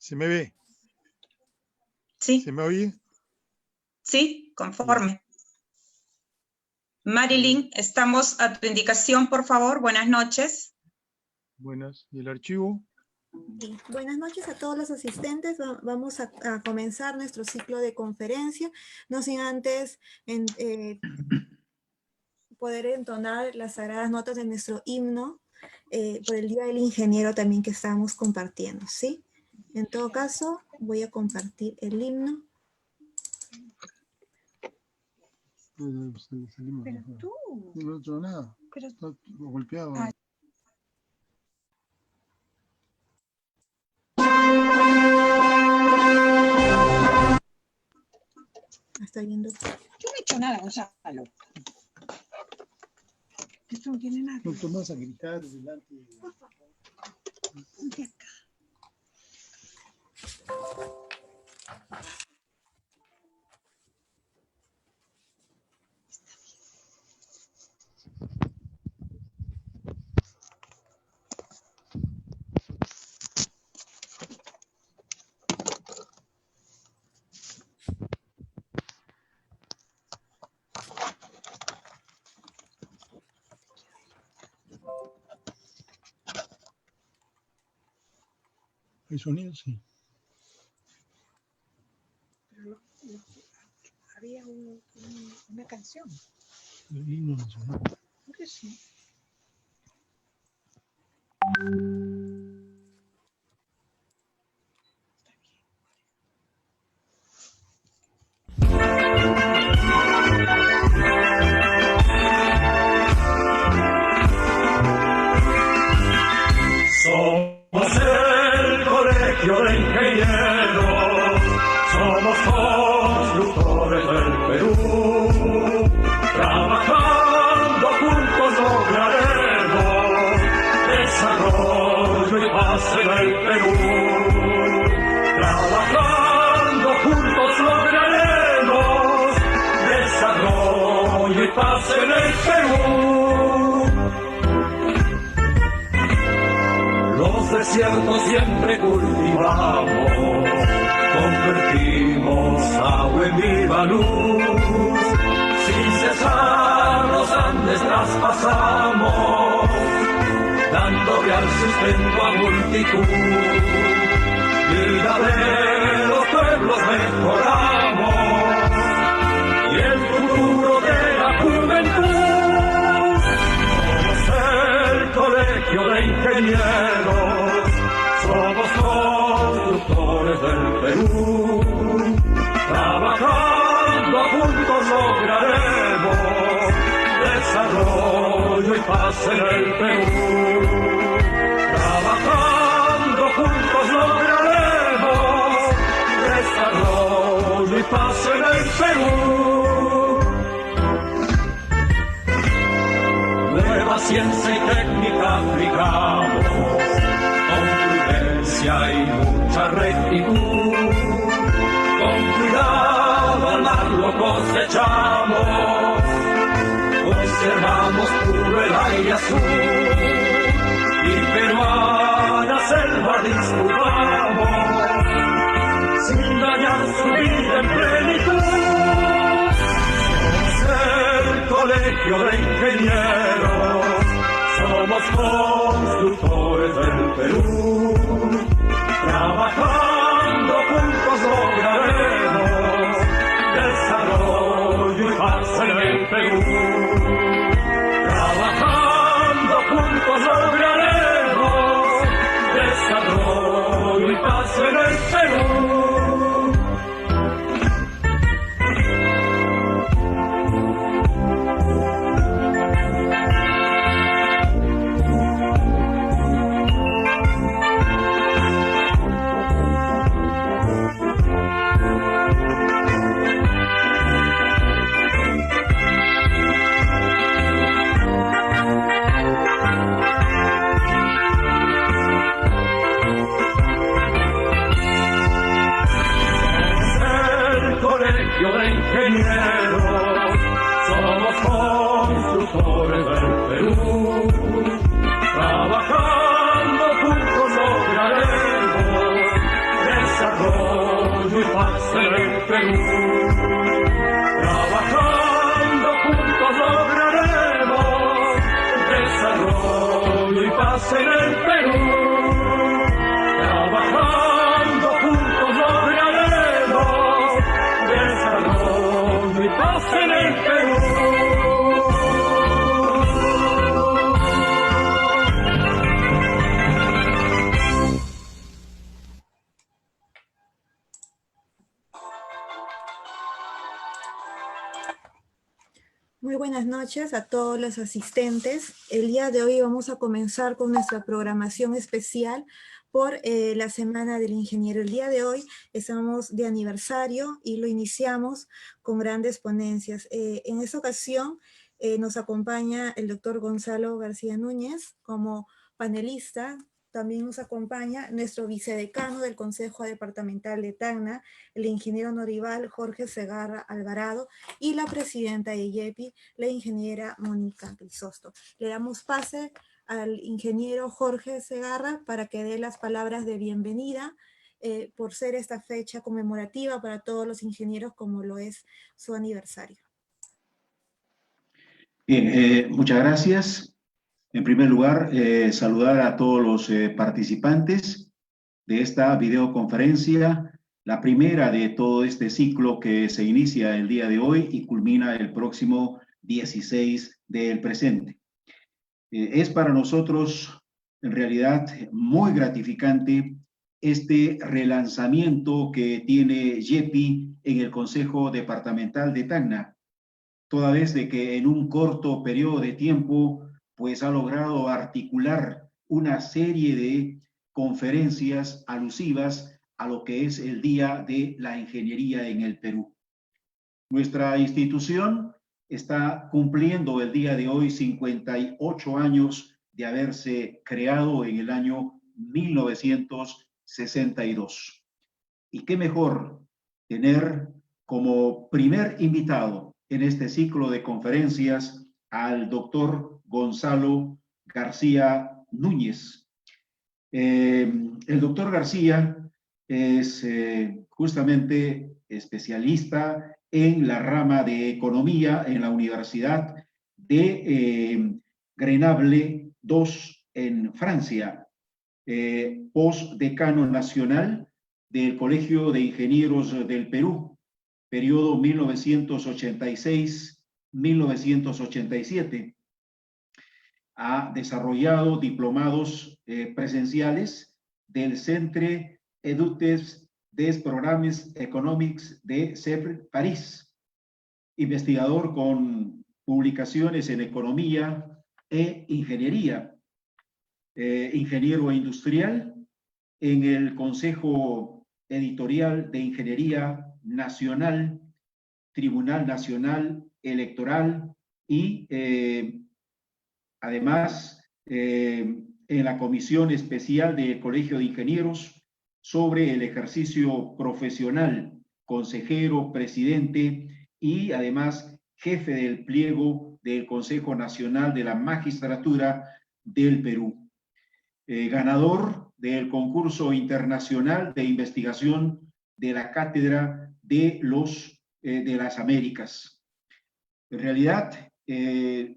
¿Se me ve? Sí. ¿Se me oye? Sí, conforme. Marilyn, estamos a tu indicación, por favor. Buenas noches. Buenas. ¿Y el archivo? Sí. Buenas noches a todos los asistentes. Vamos a comenzar nuestro ciclo de conferencia, no sin antes poder entonar las sagradas notas de nuestro himno por el Día del Ingeniero también que estamos compartiendo, ¿sí? En todo caso, voy a compartir el himno. Pero tú. No he hecho nada. Pero... Está golpeado. Ah. Está viendo. Yo no he hecho nada, Gonzalo. Esto no tiene nada. No te vas a gritar delante. Por favor. Ponte acá. ¿Hay sonido? Sí. Pero había una canción. El himno nacional. Creo que sí. Somos el colegio de ingenieros, somos constructores del Perú, trabajando juntos lograremos desarrollo y paz en el Perú. Trabajando juntos lograremos desarrollo y paz en el Perú. Los desiertos siempre cultivamos, convertimos agua en viva luz. Sin cesar los Andes traspasamos, dando real sustento a multitud. Vida de los pueblos mejoramos, y el futuro de la juventud. Somos el colegio de ingenieros, somos constructores del Perú. Trabajando juntos lograremos desarrollo y paz en el Perú. Trabajando juntos lograremos desarrollo y paz en el Perú. Nueva ciencia y técnica aplicamos, con prudencia y mucha rectitud. Con cuidado al mar lo cosechamos, conservamos puro el aire azul, y peruana selva disfrutamos, sin dañar su vida en plenitud. Somos el colegio de ingenieros, somos constructores del Perú. Trabajando juntos lograremos desarrollo y paz en el Perú. Trabajando juntos lograremos desarrollo y paz en el Perú. paz en el Perú. Trabajando juntos lograremos desarrollo y paz en el Perú. Muy buenas noches a todos los asistentes. El día de hoy vamos a comenzar con nuestra programación especial por la Semana del Ingeniero. El día de hoy estamos de aniversario y lo iniciamos con grandes ponencias. En esta ocasión nos acompaña el doctor Gonzalo García Núñez como panelista. También nos acompaña nuestro vicedecano del Consejo Departamental de Tacna, el ingeniero norival Jorge Segarra Alvarado, y la presidenta de YEPI, la ingeniera Mónica Crisosto. Le damos pase al ingeniero Jorge Segarra para que dé las palabras de bienvenida por ser esta fecha conmemorativa para todos los ingenieros como lo es su aniversario. Bien, muchas gracias. En primer lugar, saludar a todos los participantes de esta videoconferencia, la primera de todo este ciclo que se inicia el día de hoy y culmina el próximo 16 del presente. Es para nosotros, en realidad, muy gratificante este relanzamiento que tiene YEPI en el Consejo Departamental de Tacna, toda vez de que en un corto periodo de tiempo pues ha logrado articular una serie de conferencias alusivas a lo que es el Día de la Ingeniería en el Perú. Nuestra institución está cumpliendo el día de hoy 58 años de haberse creado en el año 1962. Y qué mejor tener como primer invitado en este ciclo de conferencias al doctor Gonzalo García Núñez. El doctor García es justamente especialista en la rama de economía en la Universidad de Grenoble II en Francia, postdecano nacional del Colegio de Ingenieros del Perú, periodo 1986-1987. Ha desarrollado diplomados presenciales del Centre d'études des programmes économiques de CEPR París, investigador con publicaciones en economía e ingeniería, ingeniero industrial en el Consejo Editorial de Ingeniería Nacional, Tribunal Nacional Electoral y además en la Comisión Especial del Colegio de Ingenieros sobre el ejercicio profesional, consejero, presidente y además jefe del pliego del Consejo Nacional de la Magistratura del Perú. Ganador del concurso internacional de investigación de la Cátedra de las Américas. En realidad,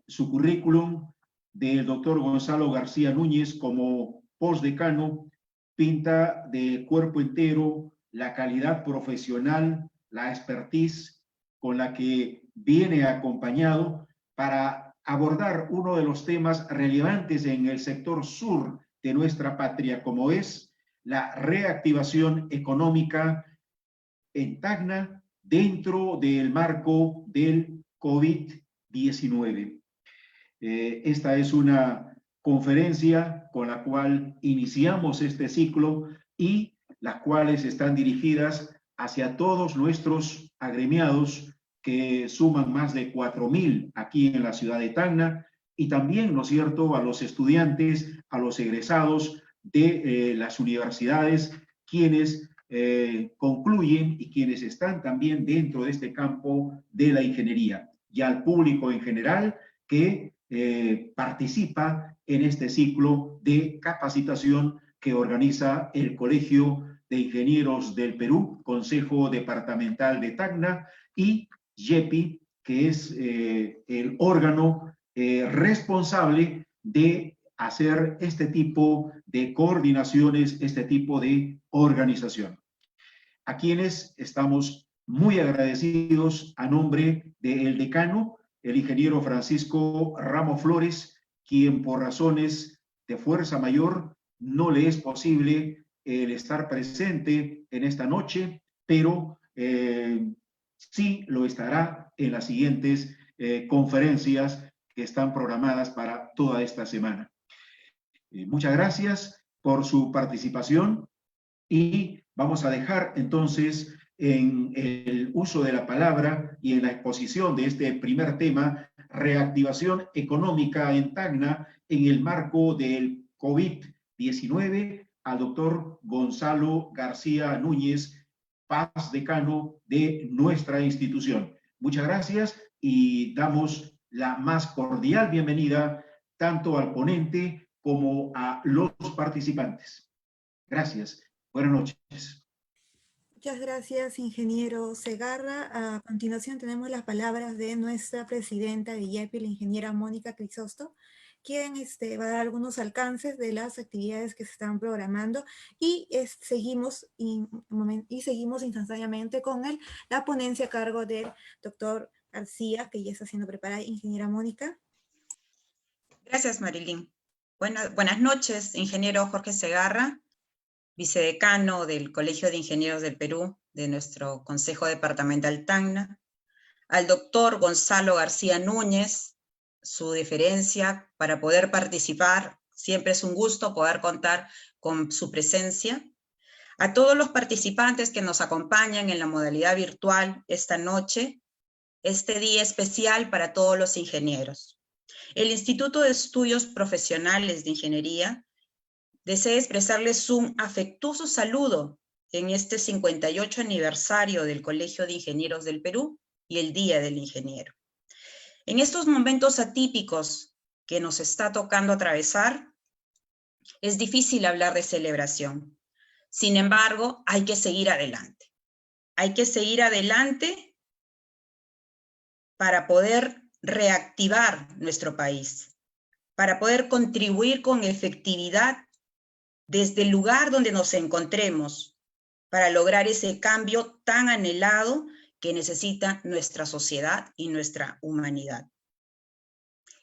su currículum del doctor Gonzalo García Núñez como postdecano pinta de cuerpo entero la calidad profesional, la expertise con la que viene acompañado para abordar uno de los temas relevantes en el sector sur de nuestra patria, como es la reactivación económica en Tacna dentro del marco del COVID-19. Esta es una conferencia con la cual iniciamos este ciclo y las cuales están dirigidas hacia todos nuestros agremiados que suman más de 4.000 aquí en la ciudad de Tacna y también, ¿no es cierto?, a los estudiantes, a los egresados de las universidades, quienes concluyen y quienes están también dentro de este campo de la ingeniería, y al público en general que participa en este ciclo de capacitación que organiza el Colegio de Ingenieros del Perú, Consejo Departamental de Tacna, y YEPI, que es el órgano responsable de hacer este tipo de coordinaciones, este tipo de organización. A quienes estamos muy agradecidos a nombre del decano, el ingeniero Francisco Ramos Flores, quien por razones de fuerza mayor no le es posible el estar presente en esta noche, pero sí lo estará en las siguientes conferencias que están programadas para toda esta semana. Muchas gracias por su participación y vamos a dejar entonces en el uso de la palabra y en la exposición de este primer tema, reactivación económica en Tacna en el marco del COVID-19, al doctor Gonzalo García Núñez, Paz, decano de nuestra institución. Muchas gracias y damos la más cordial bienvenida tanto al ponente como a los participantes. Gracias. Buenas noches. Muchas gracias, ingeniero Segarra. A continuación tenemos las palabras de nuestra presidenta de IEPI, la ingeniera Mónica Crisosto, quien va a dar algunos alcances de las actividades que se están programando y seguimos instantáneamente con la ponencia a cargo del doctor García, que ya está siendo preparada. Ingeniera Mónica. Gracias, Marilyn. Buenas noches, ingeniero Jorge Segarra, vicedecano del Colegio de Ingenieros del Perú, de nuestro Consejo Departamental Tacna, al doctor Gonzalo García Núñez, su deferencia para poder participar. Siempre es un gusto poder contar con su presencia. A todos los participantes que nos acompañan en la modalidad virtual esta noche, este día especial para todos los ingenieros. El Instituto de Estudios Profesionales de Ingeniería desea expresarles un afectuoso saludo en este 58 aniversario del Colegio de Ingenieros del Perú y el Día del Ingeniero. En estos momentos atípicos que nos está tocando atravesar, es difícil hablar de celebración. Sin embargo, hay que seguir adelante. Hay que seguir adelante para poder reactivar nuestro país, para poder contribuir con efectividad desde el lugar donde nos encontremos, para lograr ese cambio tan anhelado que necesita nuestra sociedad y nuestra humanidad.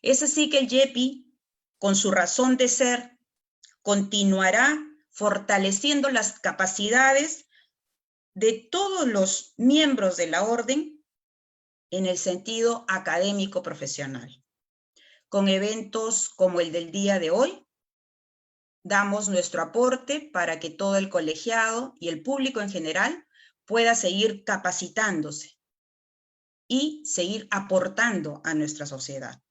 Es así que el IEPI, con su razón de ser, continuará fortaleciendo las capacidades de todos los miembros de la orden en el sentido académico profesional. Con eventos como el del día de hoy, damos nuestro aporte para que todo el colegiado y el público en general pueda seguir capacitándose y seguir aportando a nuestra sociedad.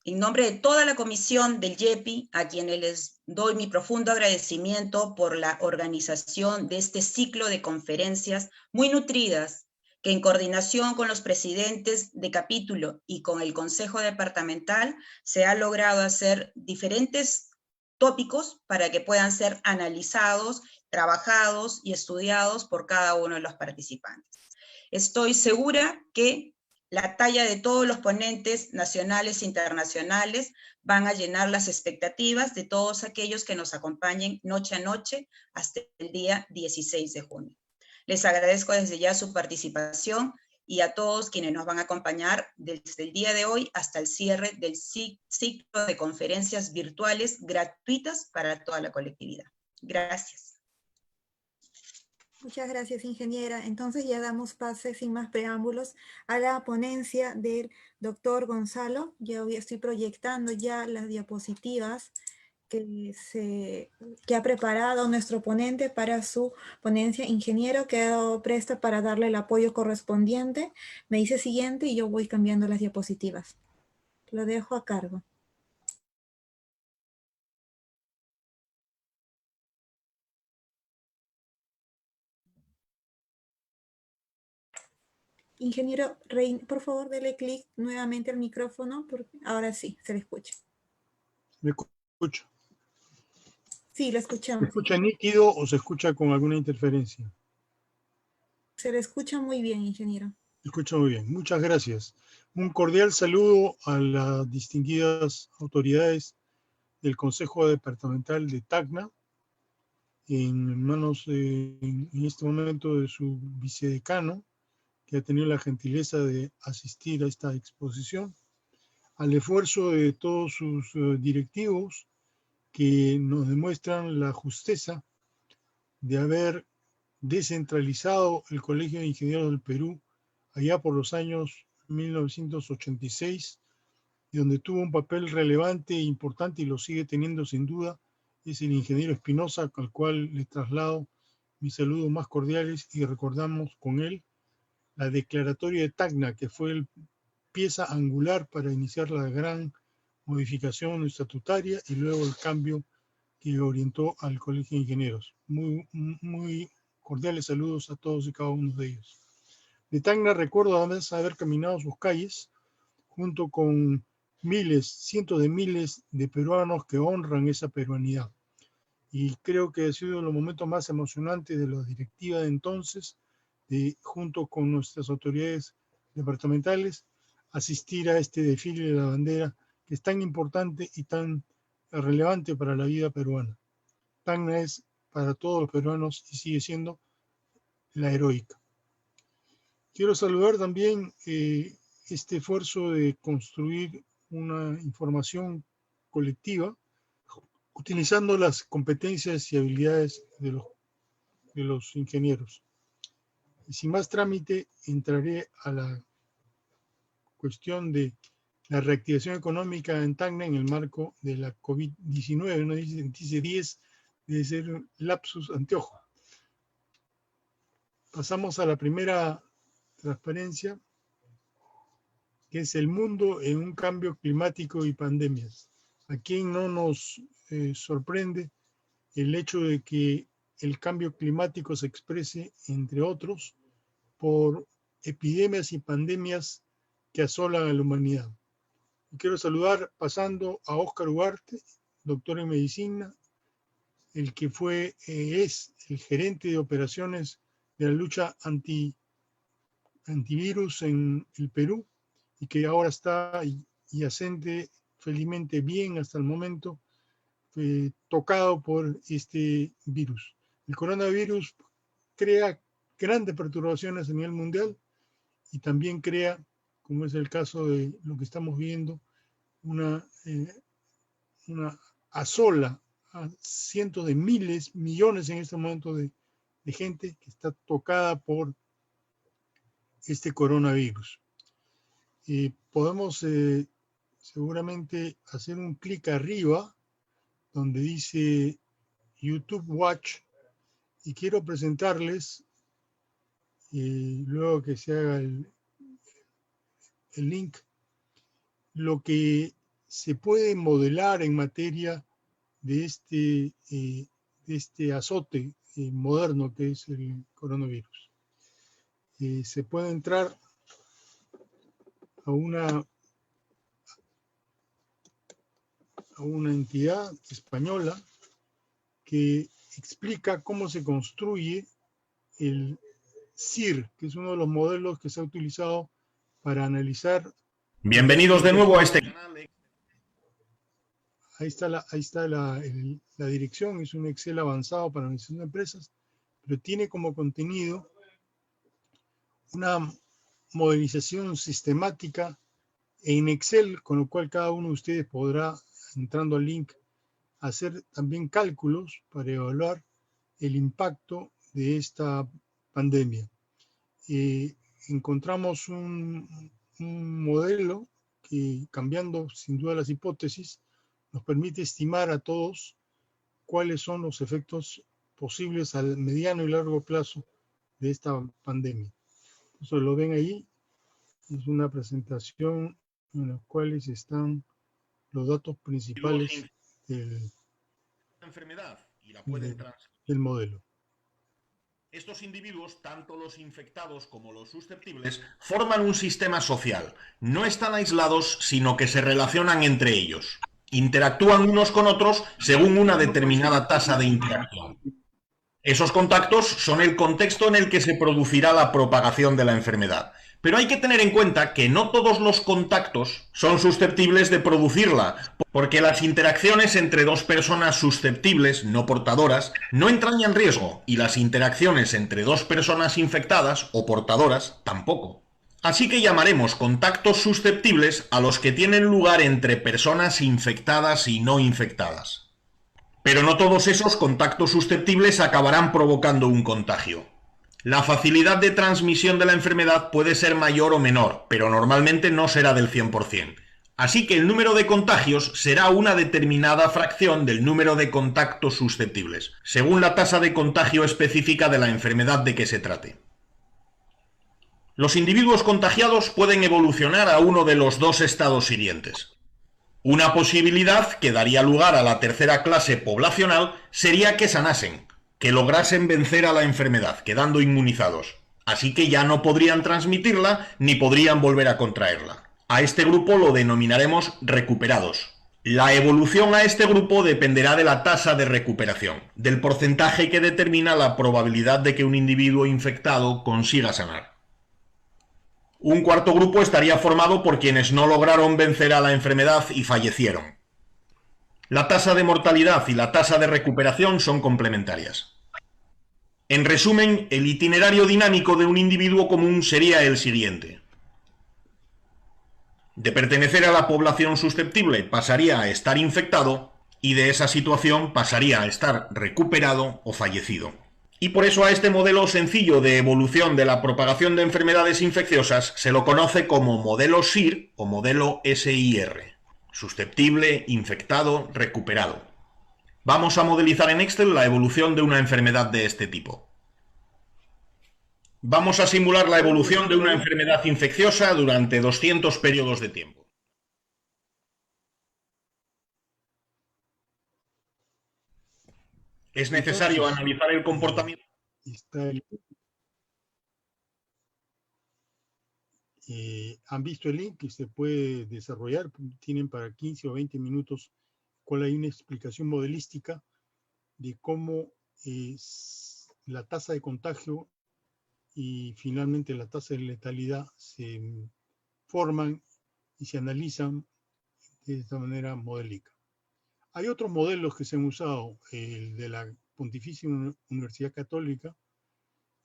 En nombre de toda la comisión del IEPI, a quienes les doy mi profundo agradecimiento por la organización de este ciclo de conferencias muy nutridas, que en coordinación con los presidentes de capítulo y con el Consejo Departamental se ha logrado hacer diferentes tópicos para que puedan ser analizados, trabajados y estudiados por cada uno de los participantes. Estoy segura que la talla de todos los ponentes nacionales e internacionales van a llenar las expectativas de todos aquellos que nos acompañen noche a noche hasta el día 16 de junio. Les agradezco desde ya su participación y a todos quienes nos van a acompañar desde el día de hoy hasta el cierre del ciclo de conferencias virtuales gratuitas para toda la colectividad. Gracias. Muchas gracias, ingeniera. Entonces ya damos pase sin más preámbulos a la ponencia del doctor Gonzalo. Yo estoy proyectando ya las diapositivas que ha preparado nuestro ponente para su ponencia. Ingeniero, quedo presta para darle el apoyo correspondiente. Me dice siguiente y yo voy cambiando las diapositivas. Lo dejo a cargo. Ingeniero, por favor, dele clic nuevamente al micrófono, porque ahora sí, se le escucha. ¿Me escucha? Sí, lo ¿Se escuchamos. escucha nítido o se escucha con alguna interferencia? Se le escucha muy bien, ingeniero. Escucha muy bien. Muchas gracias. Un cordial saludo a las distinguidas autoridades del Consejo Departamental de Tacna, en manos en este momento de su vicedecano, que ha tenido la gentileza de asistir a esta exposición, al esfuerzo de todos sus directivos que nos demuestran la justeza de haber descentralizado el Colegio de Ingenieros del Perú allá por los años 1986, y donde tuvo un papel relevante e importante y lo sigue teniendo sin duda, es el ingeniero Espinosa, al cual le traslado mis saludos más cordiales y recordamos con él la declaratoria de Tacna, que fue el pieza angular para iniciar la gran modificación estatutaria y luego el cambio que orientó al Colegio de Ingenieros. Muy cordiales saludos a todos y cada uno de ellos. De Tacna recuerdo además haber caminado sus calles junto con cientos de miles de peruanos que honran esa peruanidad. Y creo que ha sido los momentos más emocionantes de la directiva de entonces, junto con nuestras autoridades departamentales, asistir a este desfile de la bandera que es tan importante y tan relevante para la vida peruana. Tacna es para todos los peruanos y sigue siendo la heroica. Quiero saludar también este esfuerzo de construir una información colectiva utilizando las competencias y habilidades de los ingenieros. Y sin más trámite, entraré a la cuestión de la reactivación económica en Tacna en el marco de la COVID-19. Uno dice 10, debe ser un lapsus anteojo. Pasamos a la primera transparencia, que es el mundo en un cambio climático y pandemias. ¿A quién no nos sorprende el hecho de que el cambio climático se exprese, entre otros, por epidemias y pandemias que asolan a la humanidad? Y quiero saludar, pasando a Óscar Ugarte, doctor en medicina, el que es el gerente de operaciones de la lucha antivirus en el Perú, y que ahora está yacente felizmente bien hasta el momento, tocado por este virus. El coronavirus crea grandes perturbaciones a nivel mundial y también crea, como es el caso de lo que estamos viendo, una asola a cientos de miles, millones en este momento de gente que está tocada por este coronavirus. Podemos seguramente hacer un clic arriba donde dice YouTube Watch, y quiero presentarles, luego que se haga el link, lo que se puede modelar en materia de este azote moderno que es el coronavirus. Se puede entrar a una entidad española que explica cómo se construye el CIR, que es uno de los modelos que se ha utilizado para analizar. Bienvenidos de nuevo a este canal. Ahí está la dirección, es un Excel avanzado para administración de empresas, pero tiene como contenido una modelización sistemática en Excel, con lo cual cada uno de ustedes podrá, entrando al link, hacer también cálculos para evaluar el impacto de esta pandemia. Encontramos un modelo que, cambiando sin duda las hipótesis, nos permite estimar a todos cuáles son los efectos posibles al mediano y largo plazo de esta pandemia. Eso lo ven ahí, es una presentación en la cual están los datos principales del modelo. Estos individuos, tanto los infectados como los susceptibles, forman un sistema social. No están aislados, sino que se relacionan entre ellos. Interactúan unos con otros según una determinada tasa de interacción. Esos contactos son el contexto en el que se producirá la propagación de la enfermedad. Pero hay que tener en cuenta que no todos los contactos son susceptibles de producirla, porque las interacciones entre dos personas susceptibles, no portadoras, no entrañan riesgo, y las interacciones entre dos personas infectadas o portadoras tampoco. Así que llamaremos contactos susceptibles a los que tienen lugar entre personas infectadas y no infectadas. Pero no todos esos contactos susceptibles acabarán provocando un contagio. La facilidad de transmisión de la enfermedad puede ser mayor o menor, pero normalmente no será del 100%. Así que el número de contagios será una determinada fracción del número de contactos susceptibles, según la tasa de contagio específica de la enfermedad de que se trate. Los individuos contagiados pueden evolucionar a uno de los dos estados siguientes. Una posibilidad que daría lugar a la tercera clase poblacional sería que sanasen, que lograsen vencer a la enfermedad, quedando inmunizados. Así que ya no podrían transmitirla ni podrían volver a contraerla. A este grupo lo denominaremos recuperados. La evolución a este grupo dependerá de la tasa de recuperación, del porcentaje que determina la probabilidad de que un individuo infectado consiga sanar. Un cuarto grupo estaría formado por quienes no lograron vencer a la enfermedad y fallecieron. La tasa de mortalidad y la tasa de recuperación son complementarias. En resumen, el itinerario dinámico de un individuo común sería el siguiente. De pertenecer a la población susceptible pasaría a estar infectado y de esa situación pasaría a estar recuperado o fallecido. Y por eso a este modelo sencillo de evolución de la propagación de enfermedades infecciosas se lo conoce como modelo SIR o modelo SIR. Susceptible, infectado, recuperado. Vamos a modelizar en Excel la evolución de una enfermedad de este tipo. Vamos a simular la evolución de una enfermedad infecciosa durante 200 periodos de tiempo. Es necesario analizar el comportamiento. Han visto el link que se puede desarrollar, tienen para 15 o 20 minutos, cual hay una explicación modelística de cómo es la tasa de contagio y finalmente la tasa de letalidad se forman y se analizan de esta manera modélica. Hay otros modelos que se han usado, el de la Pontificia Universidad Católica,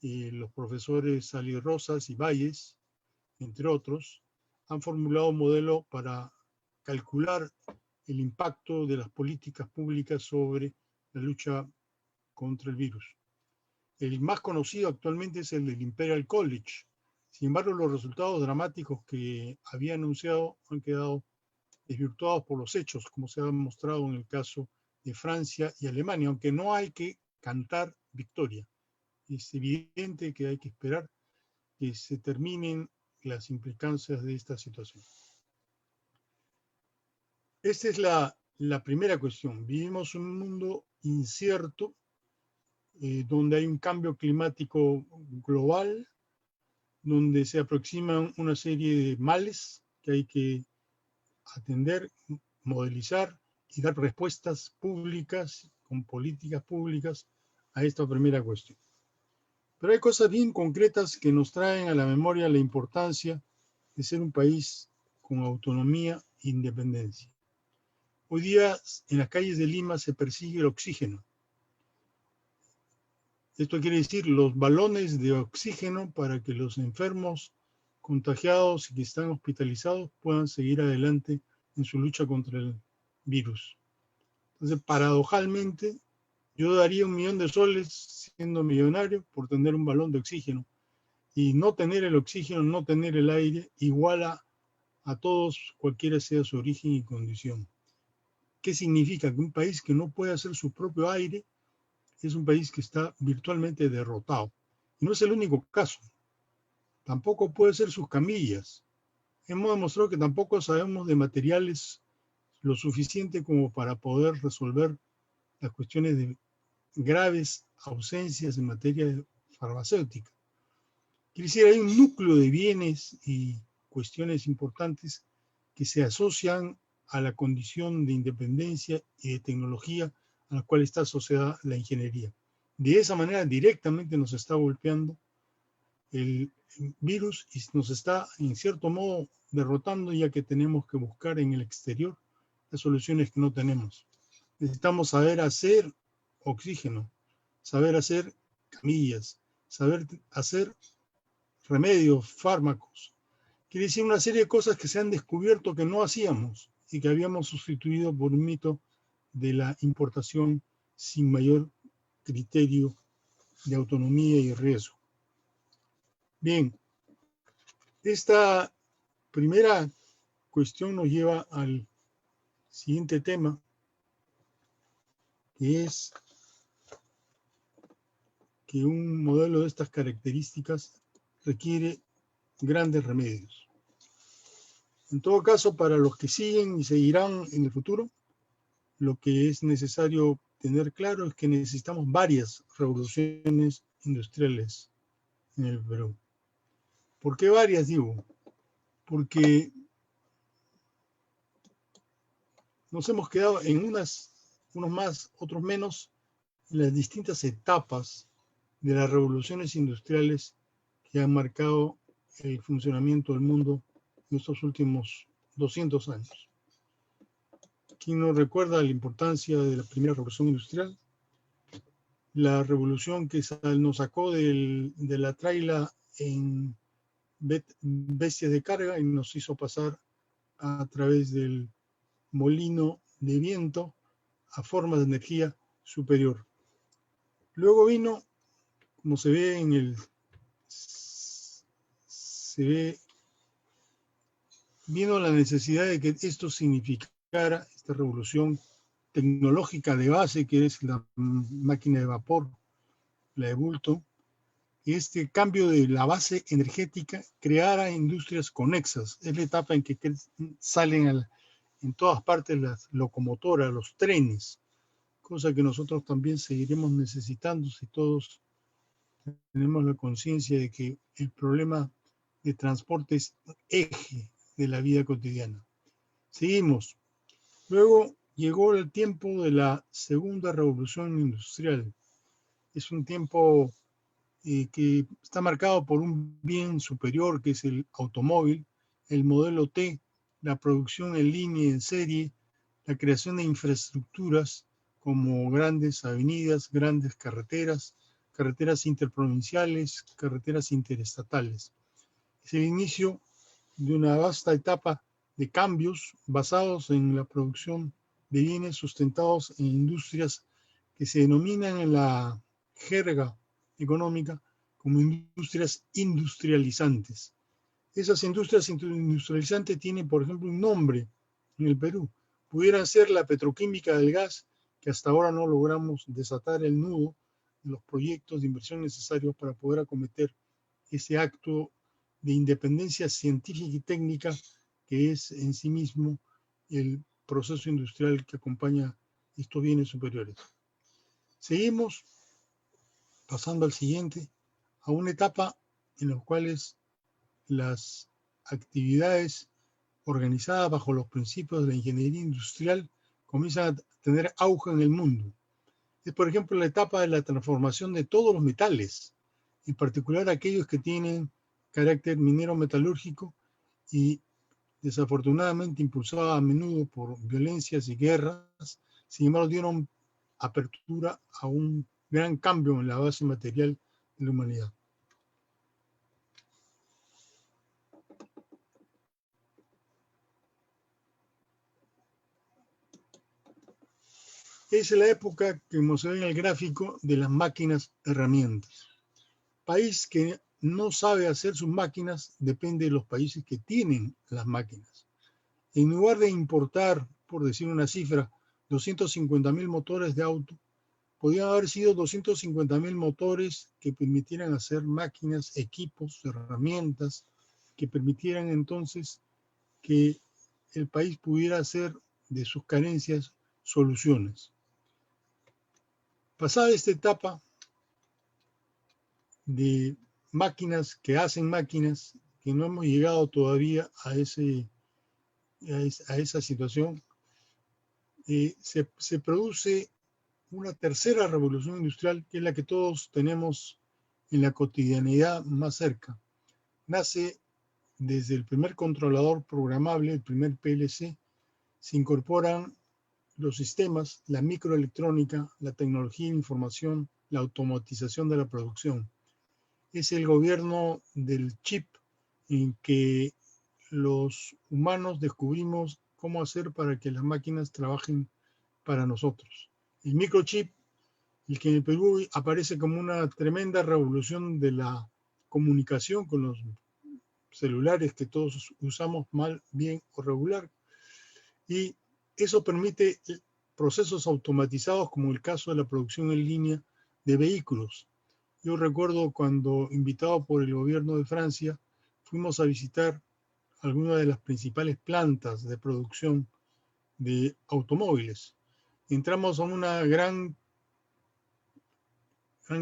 los profesores Sali Rosas y Valles, entre otros, han formulado un modelo para calcular el impacto de las políticas públicas sobre la lucha contra el virus. El más conocido actualmente es el del Imperial College. Sin embargo, los resultados dramáticos que había anunciado han quedado desvirtuados por los hechos, como se ha mostrado en el caso de Francia y Alemania, aunque no hay que cantar victoria. Es evidente que hay que esperar que se terminen las implicancias de esta situación. Esta es la primera cuestión. Vivimos en un mundo incierto, donde hay un cambio climático global, donde se aproximan una serie de males que hay que atender, modelizar y dar respuestas públicas, con políticas públicas, a esta primera cuestión. Pero hay cosas bien concretas que nos traen a la memoria la importancia de ser un país con autonomía e independencia. Hoy día en las calles de Lima se persigue el oxígeno. Esto quiere decir los balones de oxígeno para que los enfermos contagiados y que están hospitalizados puedan seguir adelante en su lucha contra el virus. Entonces, paradojalmente, yo daría $1.000.000 siendo millonario por tener un balón de oxígeno. Y no tener el oxígeno, no tener el aire, iguala a todos, cualquiera sea su origen y condición. ¿Qué significa? Que un país que no puede hacer su propio aire es un país que está virtualmente derrotado. Y no es el único caso. Tampoco puede ser sus camillas. Hemos demostrado que tampoco sabemos de materiales lo suficiente como para poder resolver las cuestiones de graves ausencias en materia farmacéutica. Quiere decir, hay un núcleo de bienes y cuestiones importantes que se asocian a la condición de independencia y de tecnología a la cual está asociada la ingeniería. De esa manera directamente nos está golpeando el virus y nos está, en cierto modo, derrotando, ya que tenemos que buscar en el exterior las soluciones que no tenemos. Necesitamos saber hacer oxígeno, saber hacer camillas, saber hacer remedios, fármacos. Quiere decir una serie de cosas que se han descubierto que no hacíamos y que habíamos sustituido por un mito de la importación sin mayor criterio de autonomía y riesgo. Bien, esta primera cuestión nos lleva al siguiente tema, que es que un modelo de estas características requiere grandes remedios. En todo caso, para los que siguen y seguirán en el futuro, lo que es necesario tener claro es que necesitamos varias revoluciones industriales en el Perú. ¿Por qué varias, digo? Porque nos hemos quedado en unos más, otros menos, en las distintas etapas de las revoluciones industriales que han marcado el funcionamiento del mundo en estos últimos 200 años. ¿Quién no recuerda la importancia de la primera revolución industrial? La revolución que nos sacó de la traila en bestias de carga y nos hizo pasar a través del molino de viento a formas de energía superior. Luego vino, como se ve en el... vino la necesidad de que esto significara esta revolución tecnológica de base, que es la máquina de vapor, la de bulto, y este cambio de la base energética creara industrias conexas. Es la etapa en que salen en todas partes las locomotoras, los trenes, cosa que nosotros también seguiremos necesitando si todos tenemos la conciencia de que el problema de transporte es eje de la vida cotidiana. Seguimos. Luego llegó el tiempo de la segunda revolución industrial. Es un tiempo que está marcado por un bien superior, que es el automóvil, el modelo T, la producción en línea y en serie, la creación de infraestructuras como grandes avenidas, grandes carreteras, carreteras interprovinciales, carreteras interestatales. Es el inicio de una vasta etapa de cambios basados en la producción de bienes sustentados en industrias que se denominan en la jerga económica como industrias industrializantes. Esas industrias industrializantes tienen, por ejemplo, un nombre en el Perú. Pudieran ser la petroquímica del gas, que hasta ahora no logramos desatar el nudo de los proyectos de inversión necesarios para poder acometer ese acto de independencia científica y técnica que es en sí mismo el proceso industrial que acompaña estos bienes superiores. Seguimos pasando al siguiente, a una etapa en la cual las actividades organizadas bajo los principios de la ingeniería industrial comienzan a tener auge en el mundo. Es, por ejemplo, la etapa de la transformación de todos los metales, en particular aquellos que tienen carácter minero metalúrgico y desafortunadamente impulsada a menudo por violencias y guerras, sin embargo dieron apertura a un gran cambio en la base material de la humanidad. Es la época que como se ve en el gráfico de las máquinas herramientas. País que no sabe hacer sus máquinas depende de los países que tienen las máquinas. En lugar de importar, por decir una cifra, 250.000 motores de auto, podían haber sido 250.000 motores que permitieran hacer máquinas, equipos, herramientas, que permitieran entonces que el país pudiera hacer de sus carencias soluciones. Pasada esta etapa de máquinas que hacen máquinas, que no hemos llegado todavía a esa situación, se produce una tercera revolución industrial, que es la que todos tenemos en la cotidianidad más cerca. Nace desde el primer controlador programable, el primer PLC, se incorporan los sistemas, la microelectrónica, la tecnología de información, la automatización de la producción. Es el gobierno del chip en que los humanos descubrimos cómo hacer para que las máquinas trabajen para nosotros. El microchip, el que en el Perú aparece como una tremenda revolución de la comunicación con los celulares que todos usamos mal, bien o regular. Y eso permite procesos automatizados como el caso de la producción en línea de vehículos. Yo recuerdo cuando, invitado por el gobierno de Francia, fuimos a visitar algunas de las principales plantas de producción de automóviles. Entramos a una gran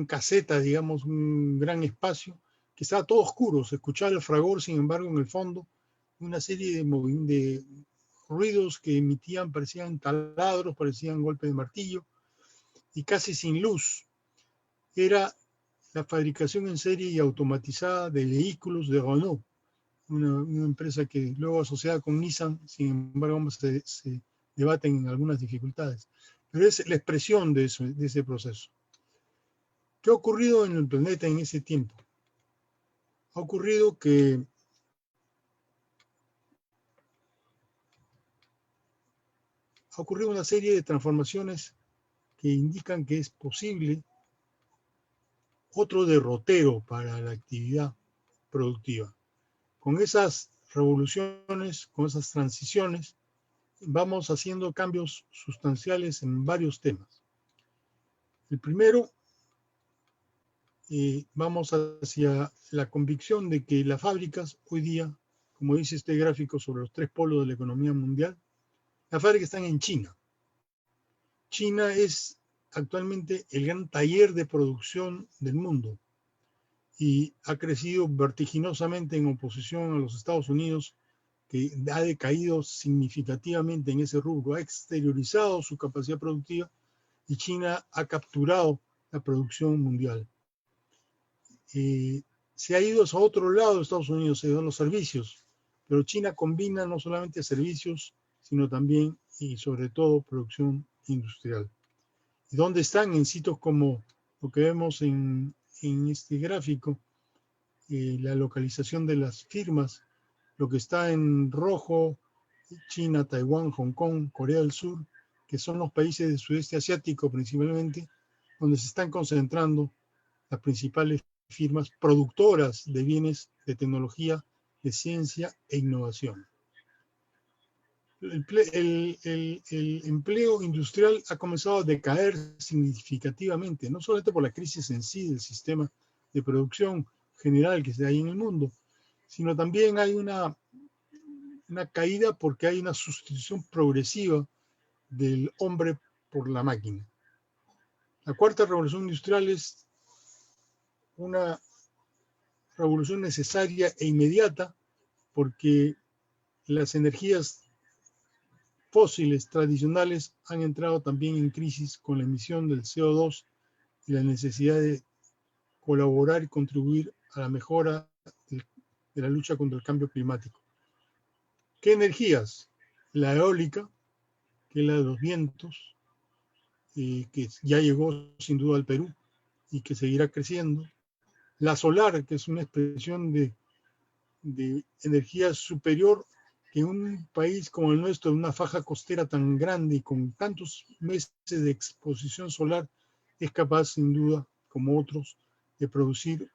caseta, digamos, un gran espacio, que estaba todo oscuro. Se escuchaba el fragor, sin embargo, en el fondo, una serie de ruidos que emitían, parecían taladros, parecían golpes de martillo, y casi sin luz. Era la fabricación en serie y automatizada de vehículos de Renault, una empresa que luego asociada con Nissan, sin embargo, se debaten en algunas dificultades. Pero es la expresión de ese proceso. ¿Qué ha ocurrido en el planeta en ese tiempo? Ha ocurrido que una serie de transformaciones que indican que es posible otro derrotero para la actividad productiva. Con esas revoluciones, con esas transiciones, vamos haciendo cambios sustanciales en varios temas. El primero, vamos hacia la convicción de que las fábricas hoy día, como dice este gráfico sobre los 3 polos de la economía mundial, las fábricas están en China. China es actualmente el gran taller de producción del mundo y ha crecido vertiginosamente en oposición a los Estados Unidos, que ha decaído significativamente en ese rubro, ha exteriorizado su capacidad productiva y China ha capturado la producción mundial. Se ha ido a otro lado de Estados Unidos, se ha ido a los servicios, pero China combina no solamente servicios, sino también y sobre todo producción industrial. ¿Y dónde están? En sitios como lo que vemos en este gráfico, la localización de las firmas, lo que está en rojo, China, Taiwán, Hong Kong, Corea del Sur, que son los países del sudeste asiático principalmente, donde se están concentrando las principales firmas productoras de bienes de tecnología, de ciencia e innovación. El empleo industrial ha comenzado a decaer significativamente, no solamente por la crisis en sí del sistema de producción general que se da ahí en el mundo, sino también hay una caída porque hay una sustitución progresiva del hombre por la máquina. La cuarta revolución industrial es una revolución necesaria e inmediata porque las energías fósiles tradicionales han entrado también en crisis con la emisión del CO2 y la necesidad de colaborar y contribuir a la mejora de la lucha contra el cambio climático. ¿Qué energías? La eólica, que es la de los vientos, que ya llegó sin duda al Perú y que seguirá creciendo. La solar, que es una expresión de energía superior que en un país como el nuestro, en una faja costera tan grande y con tantos meses de exposición solar, es capaz, sin duda, como otros, de producir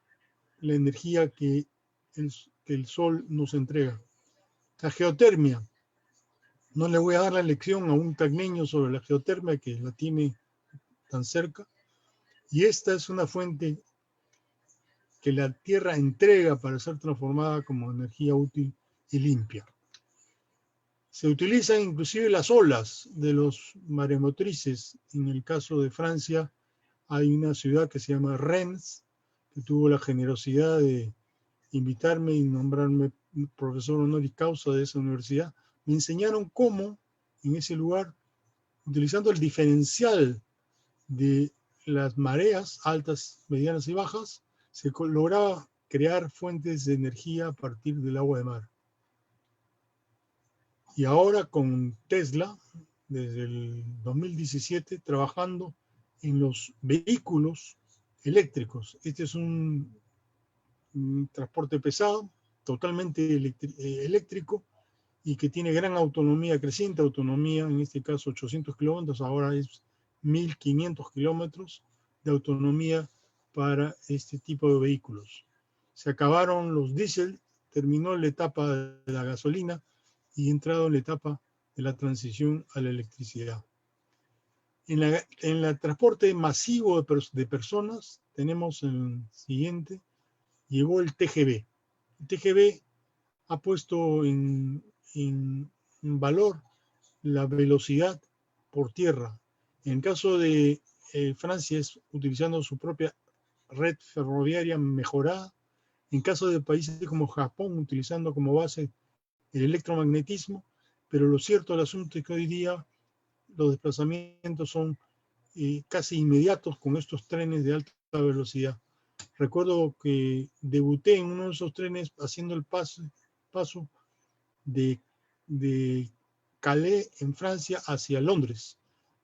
la energía que el sol nos entrega. La geotermia. No le voy a dar la lección a un tacneño sobre la geotermia que la tiene tan cerca. Y esta es una fuente que la Tierra entrega para ser transformada como energía útil y limpia. Se utilizan inclusive las olas de los maremotrices. En el caso de Francia hay una ciudad que se llama Rennes, que tuvo la generosidad de invitarme y nombrarme profesor honoris causa de esa universidad. Me enseñaron cómo en ese lugar, utilizando el diferencial de las mareas altas, medianas y bajas, se lograba crear fuentes de energía a partir del agua de mar. Y ahora con Tesla, desde el 2017, trabajando en los vehículos eléctricos. Este es un transporte pesado, totalmente eléctrico, y que tiene gran autonomía, creciente autonomía, en este caso 800 kilómetros, ahora es 1500 kilómetros de autonomía para este tipo de vehículos. Se acabaron los diésel, terminó la etapa de la gasolina y entrado en la etapa de la transición a la electricidad. En el transporte masivo de personas tenemos el siguiente, llegó el TGV. El TGV ha puesto en valor la velocidad por tierra. En el caso de Francia es utilizando su propia red ferroviaria mejorada. En caso de países como Japón, utilizando como base el electromagnetismo, pero lo cierto del asunto es que hoy día los desplazamientos son casi inmediatos con estos trenes de alta velocidad. Recuerdo que debuté en uno de esos trenes haciendo el paso de Calais en Francia hacia Londres.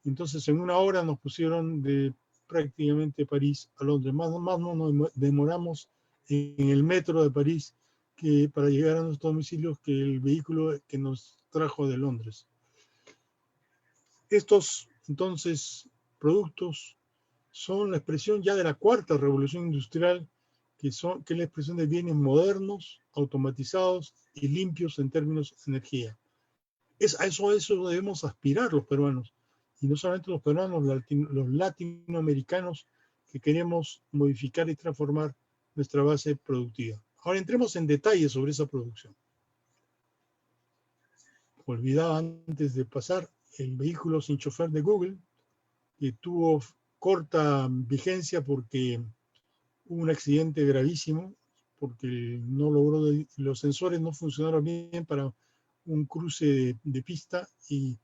Entonces en una hora nos pusieron de prácticamente París a Londres. Más no nos demoramos en el metro de París que para llegar a nuestros domicilios que el vehículo que nos trajo de Londres. Estos entonces productos son la expresión ya de la cuarta revolución industrial, que es la expresión de bienes modernos, automatizados y limpios en términos de energía. A eso debemos aspirar los peruanos, y no solamente los peruanos, los latinoamericanos que queremos modificar y transformar nuestra base productiva. Ahora entremos en detalle sobre esa producción. Olvidaba antes de pasar el vehículo sin chofer de Google, que tuvo corta vigencia porque hubo un accidente gravísimo, porque no logró, los sensores no funcionaron bien para un cruce de pista y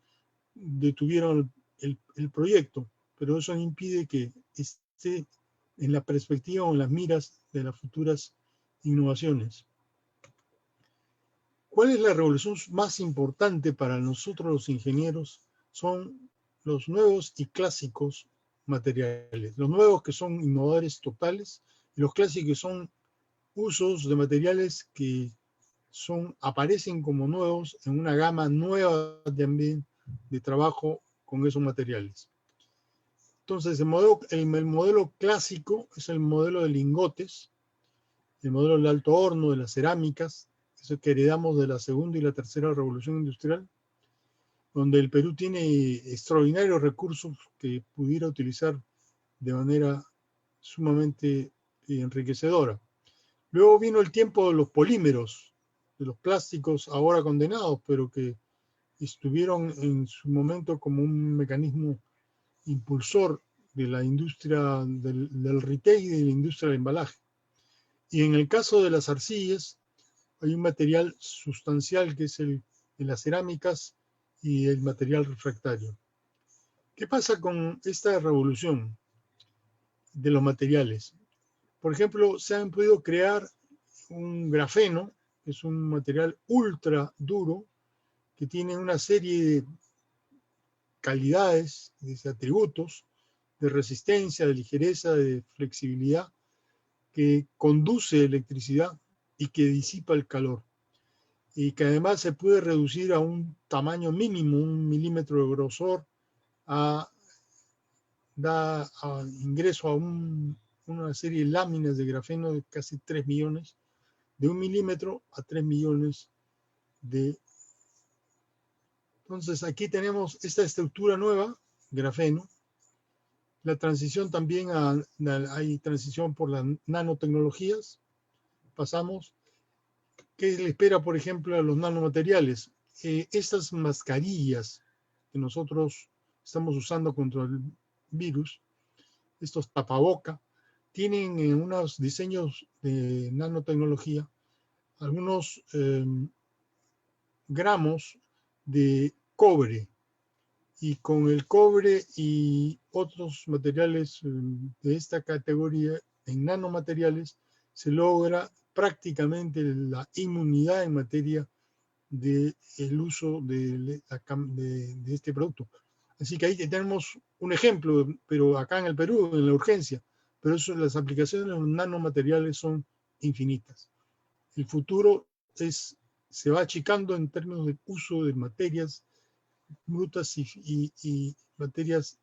detuvieron el proyecto, pero eso no impide que esté en la perspectiva o en las miras de las futuras innovaciones. ¿Cuál es la revolución más importante para nosotros los ingenieros? Son los nuevos y clásicos materiales. Los nuevos que son innovadores totales y los clásicos que son usos de materiales que aparecen como nuevos en una gama nueva también de trabajo con esos materiales. Entonces, el modelo clásico es el modelo de lingotes, el modelo del alto horno, de las cerámicas, eso que heredamos de la segunda y la tercera revolución industrial, donde el Perú tiene extraordinarios recursos que pudiera utilizar de manera sumamente enriquecedora. Luego vino el tiempo de los polímeros, de los plásticos ahora condenados, pero que estuvieron en su momento como un mecanismo impulsor de la industria del retail y de la industria del embalaje. Y en el caso de las arcillas, hay un material sustancial que es el de las cerámicas y el material refractario. ¿Qué pasa con esta revolución de los materiales? Por ejemplo, se han podido crear un grafeno, que es un material ultra duro, que tiene una serie de calidades, de atributos, de resistencia, de ligereza, de flexibilidad, que conduce electricidad y que disipa el calor. Y que además se puede reducir a un tamaño mínimo, 1 milímetro de grosor, da ingreso a una serie de láminas de grafeno de casi 3 millones, de 1 milímetro a 3 millones de. Entonces aquí tenemos esta estructura nueva, grafeno. La transición también, hay transición por las nanotecnologías. Pasamos. ¿Qué le espera, por ejemplo, a los nanomateriales? Estas mascarillas que nosotros estamos usando contra el virus, estos tapaboca, tienen unos diseños de nanotecnología, algunos gramos de cobre, y con el cobre y otros materiales de esta categoría en nanomateriales, se logra prácticamente la inmunidad en materia del uso de este producto. Así que ahí tenemos un ejemplo, pero acá en el Perú, en la urgencia, pero las aplicaciones de los nanomateriales son infinitas. El futuro se va achicando en términos de uso de materias brutas y materias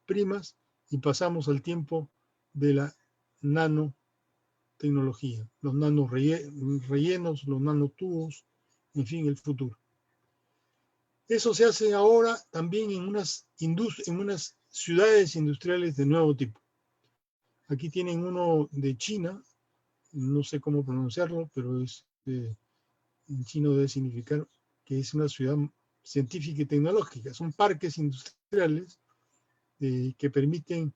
primas, y pasamos al tiempo de la nanotecnología, los nanorellenos, los nanotubos, en fin, el futuro. Eso se hace ahora también en unas ciudades industriales de nuevo tipo. Aquí tienen uno de China, no sé cómo pronunciarlo, pero en chino debe significar que es una ciudad científica y tecnológica. Son parques industriales que permiten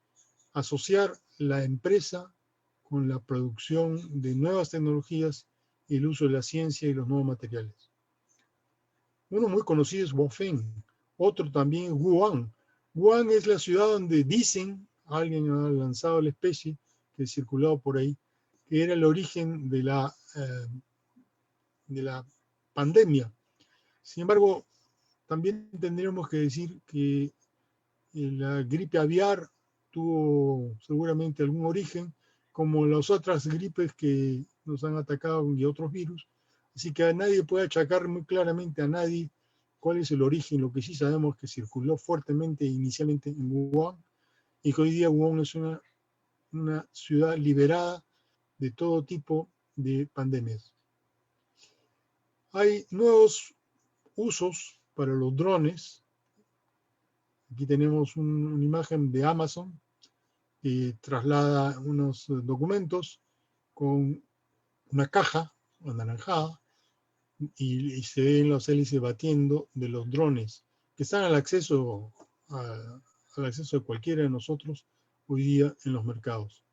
asociar la empresa con la producción de nuevas tecnologías y el uso de la ciencia y los nuevos materiales. Uno muy conocido es Wofeng, otro también es Wuhan. Wuhan es la ciudad donde dicen, alguien ha lanzado la especie que circulaba por ahí, que era el origen de la pandemia. Sin embargo, también tendríamos que decir que la gripe aviar tuvo seguramente algún origen, como las otras gripes que nos han atacado y otros virus. Así que a nadie puede achacar muy claramente a nadie cuál es el origen. Lo que sí sabemos es que circuló fuertemente inicialmente en Wuhan, y que hoy día Wuhan es una ciudad liberada de todo tipo de pandemias. Hay nuevos usos para los drones. Aquí tenemos una imagen de Amazon que traslada unos documentos con una caja anaranjada y se ven los hélices batiendo de los drones que están al acceso de cualquiera de nosotros hoy día en los mercados.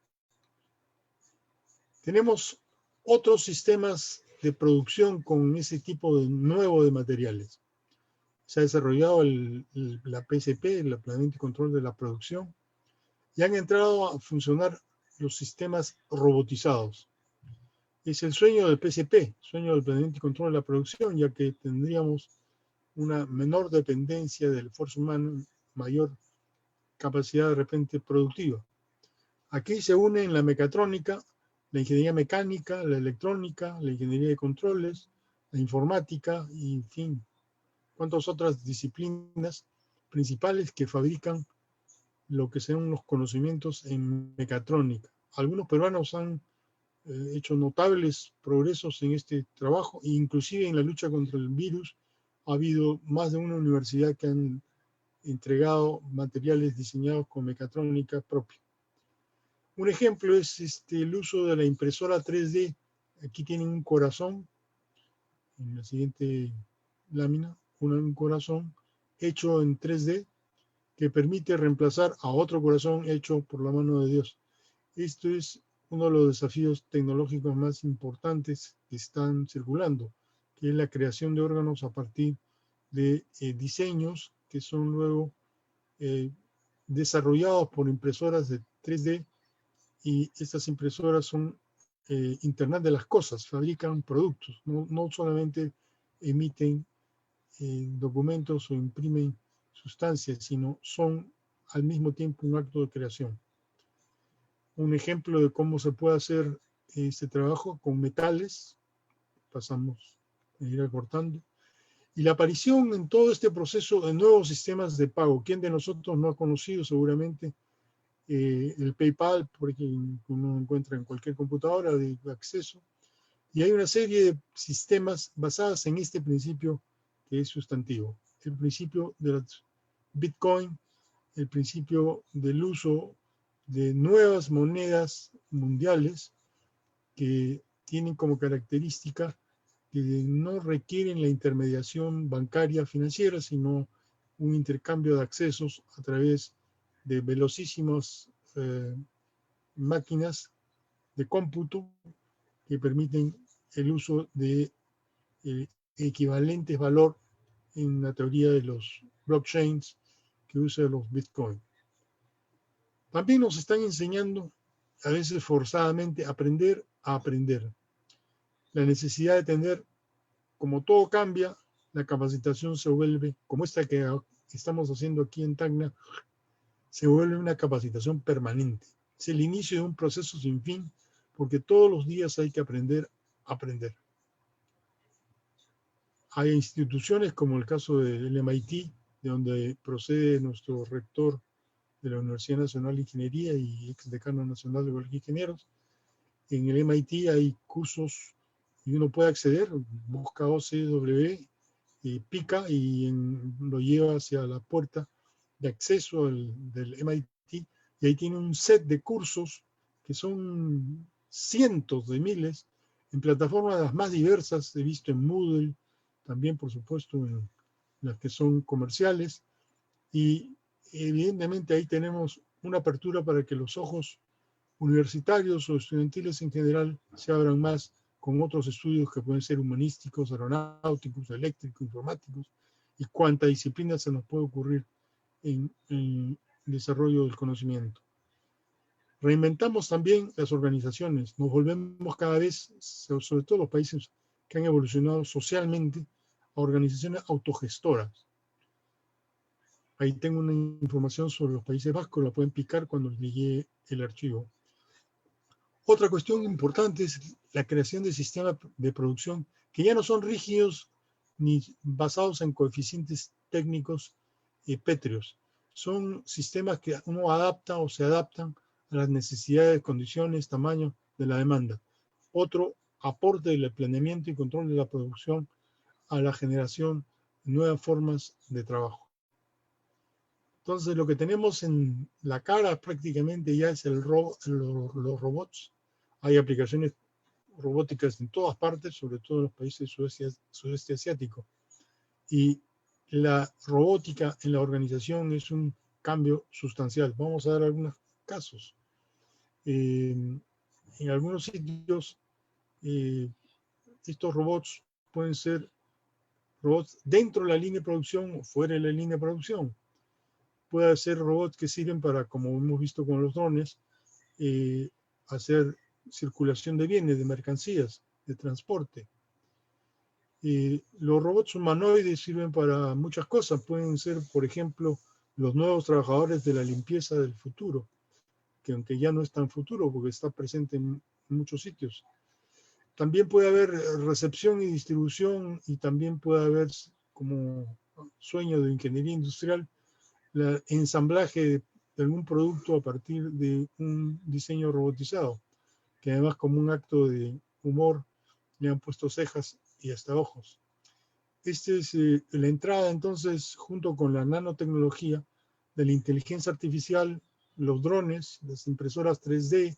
Tenemos otros sistemas de producción con ese tipo de nuevo de materiales. Se ha desarrollado la PCP, el Planeamiento y Control de la Producción, y han entrado a funcionar los sistemas robotizados. Es el sueño del PCP, sueño del Planeamiento y Control de la Producción, ya que tendríamos una menor dependencia del esfuerzo humano, mayor capacidad de repente productiva. Aquí se unen la mecatrónica, la ingeniería mecánica, la electrónica, la ingeniería de controles, la informática y, en fin, cuantas otras disciplinas principales que fabrican lo que son los conocimientos en mecatrónica. Algunos peruanos han hecho notables progresos en este trabajo, e inclusive en la lucha contra el virus ha habido más de una universidad que han entregado materiales diseñados con mecatrónica propia. Un ejemplo es el uso de la impresora 3D. Aquí tienen un corazón, en la siguiente lámina, un corazón hecho en 3D que permite reemplazar a otro corazón hecho por la mano de Dios. Esto es uno de los desafíos tecnológicos más importantes que están circulando, que es la creación de órganos a partir de diseños que son luego desarrollados por impresoras de 3D, y estas impresoras son Internet de las cosas, fabrican productos, no solamente emiten documentos o imprimen sustancias, sino son al mismo tiempo un acto de creación. Un ejemplo de cómo se puede hacer este trabajo con metales, pasamos a ir acortando, y la aparición en todo este proceso de nuevos sistemas de pago. ¿Quién de nosotros no ha conocido seguramente el PayPal, porque uno encuentra en cualquier computadora de acceso? Y hay una serie de sistemas basados en este principio que es sustantivo. El principio de Bitcoin, el principio del uso de nuevas monedas mundiales que tienen como característica que no requieren la intermediación bancaria financiera, sino un intercambio de accesos a través de velocísimas máquinas de cómputo que permiten el uso de equivalentes valor en la teoría de los blockchains que usan los Bitcoin. También nos están enseñando a veces forzadamente, aprender a aprender. La necesidad de tener, como todo cambia, la capacitación se vuelve, como esta que estamos haciendo aquí en Tacna, se vuelve una capacitación permanente. Es el inicio de un proceso sin fin, porque todos los días hay que aprender a aprender. Hay instituciones como el caso del MIT, de donde procede nuestro rector de la Universidad Nacional de Ingeniería y ex decano nacional de Colegio de Ingenieros. En el MIT hay cursos y uno puede acceder, busca OCW, pica y lo lleva hacia la puerta de acceso del MIT, y ahí tiene un set de cursos que son cientos de miles en plataformas las más diversas. He visto en Moodle, también por supuesto en las que son comerciales, y evidentemente ahí tenemos una apertura para que los ojos universitarios o estudiantiles en general se abran más con otros estudios que pueden ser humanísticos, aeronáuticos, eléctricos, informáticos, y cuánta disciplina se nos puede ocurrir en el desarrollo del conocimiento. Reinventamos también las organizaciones, nos volvemos cada vez, sobre todo los países que han evolucionado socialmente, a organizaciones autogestoras. Ahí tengo una información sobre los Países Vascos, la pueden picar cuando les llegue el archivo. Otra cuestión importante es la creación de sistemas de producción que ya no son rígidos ni basados en coeficientes técnicos pétreos. Son sistemas que uno adapta o se adaptan a las necesidades, condiciones, tamaño de la demanda. Otro aporte del planeamiento y control de la producción a la generación de nuevas formas de trabajo. Entonces, lo que tenemos en la cara prácticamente ya es los robots. Hay aplicaciones robóticas en todas partes, sobre todo en los países del sudeste asiático. Y la robótica en la organización es un cambio sustancial. Vamos a dar algunos casos. En algunos sitios, estos robots pueden ser robots dentro de la línea de producción o fuera de la línea de producción. Puede ser robots que sirven para, como hemos visto con los drones, hacer circulación de bienes, de mercancías, de transporte. Los robots humanoides sirven para muchas cosas. Pueden ser, por ejemplo, los nuevos trabajadores de la limpieza del futuro, que aunque ya no es tan futuro porque está presente en muchos sitios. También puede haber recepción y distribución, y también puede haber, como sueño de ingeniería industrial, el ensamblaje de algún producto a partir de un diseño robotizado, que además, como un acto de humor, le han puesto cejas y hasta ojos. Esta es la entrada, entonces, junto con la nanotecnología de la inteligencia artificial, los drones, las impresoras 3D,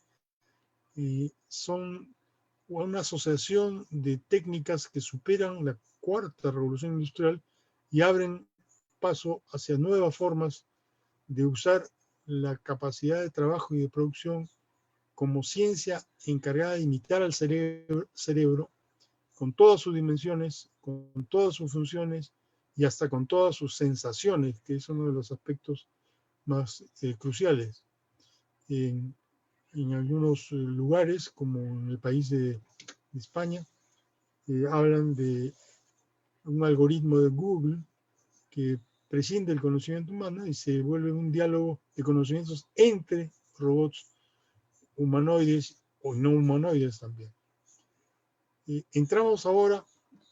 son una asociación de técnicas que superan la cuarta revolución industrial y abren paso hacia nuevas formas de usar la capacidad de trabajo y de producción como ciencia encargada de imitar al cerebro con todas sus dimensiones, con todas sus funciones y hasta con todas sus sensaciones, que es uno de los aspectos más cruciales. En algunos lugares, como en el país de España, hablan de un algoritmo de Google que prescinde del conocimiento humano y se vuelve un diálogo de conocimientos entre robots humanoides o no humanoides también. Entramos ahora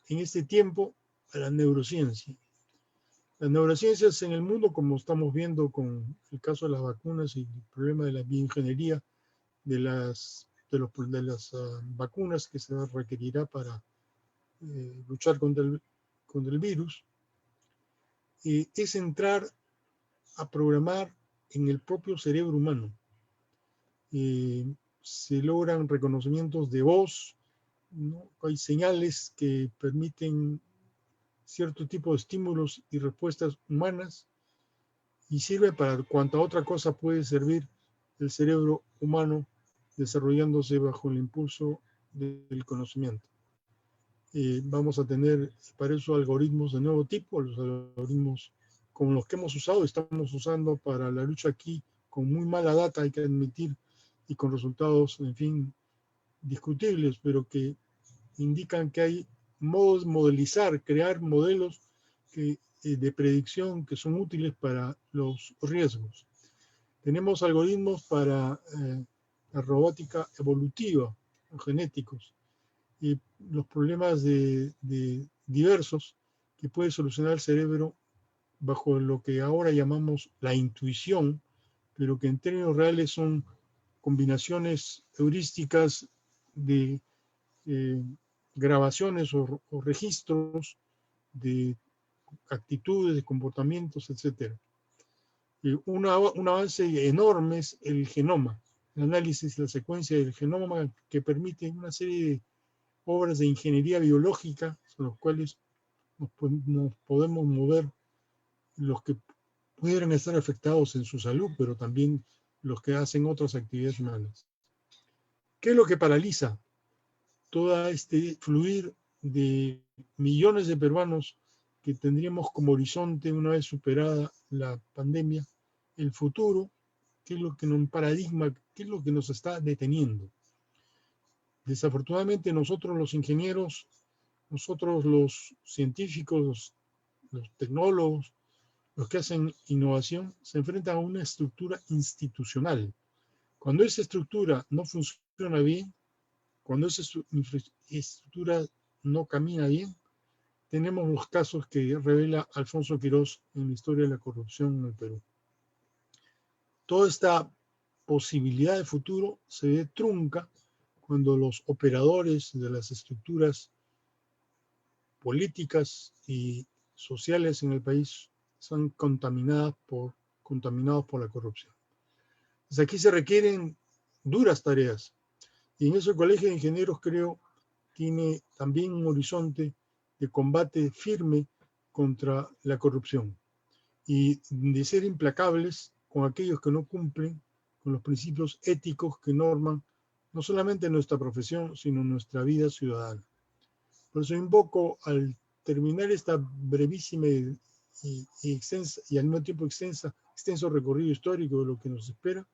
en este tiempo a la neurociencia. Las neurociencias en el mundo, como estamos viendo con el caso de las vacunas y el problema de la bioingeniería de las vacunas que se requerirá para luchar contra el virus, es entrar a programar en el propio cerebro humano. Se logran reconocimientos de voz, ¿no? Hay señales que permiten cierto tipo de estímulos y respuestas humanas, y sirve para cuanta otra cosa puede servir el cerebro humano desarrollándose bajo el impulso del conocimiento. Vamos a tener para eso algoritmos de nuevo tipo, los algoritmos como los que hemos usado, estamos usando para la lucha aquí con muy mala data, hay que admitir, y con resultados, en fin, discutibles, pero que indican que hay modos de modelizar, crear modelos de predicción que son útiles para los riesgos. Tenemos algoritmos para la robótica evolutiva, genéticos, y los problemas de diversos que puede solucionar el cerebro bajo lo que ahora llamamos la intuición, pero que en términos reales son combinaciones heurísticas de grabaciones o registros de actitudes, de comportamientos, etc. Un avance enorme es el genoma, el análisis de la secuencia del genoma, que permite una serie de obras de ingeniería biológica sobre los cuales nos podemos mover, los que pudieran estar afectados en su salud, pero también los que hacen otras actividades humanas. ¿Qué es lo que paraliza todo este fluir de millones de peruanos que tendríamos como horizonte una vez superada la pandemia? El futuro, ¿qué es lo que nos paradigma, qué es lo que nos está deteniendo? Desafortunadamente nosotros los ingenieros, nosotros los científicos, los tecnólogos, los que hacen innovación, se enfrentan a una estructura institucional. Cuando esa estructura no funciona bien, cuando esa estructura no camina bien, tenemos los casos que revela Alfonso Quirós en la historia de la corrupción en el Perú. Toda esta posibilidad de futuro se ve trunca cuando los operadores de las estructuras políticas y sociales en el país son contaminados por la corrupción. Entonces aquí se requieren duras tareas. Y en eso el Colegio de Ingenieros, creo, tiene también un horizonte de combate firme contra la corrupción y de ser implacables con aquellos que no cumplen con los principios éticos que norman no solamente nuestra profesión, sino nuestra vida ciudadana. Por eso invoco, al terminar esta brevísima y extensa, y al mismo tiempo extenso recorrido histórico de lo que nos espera,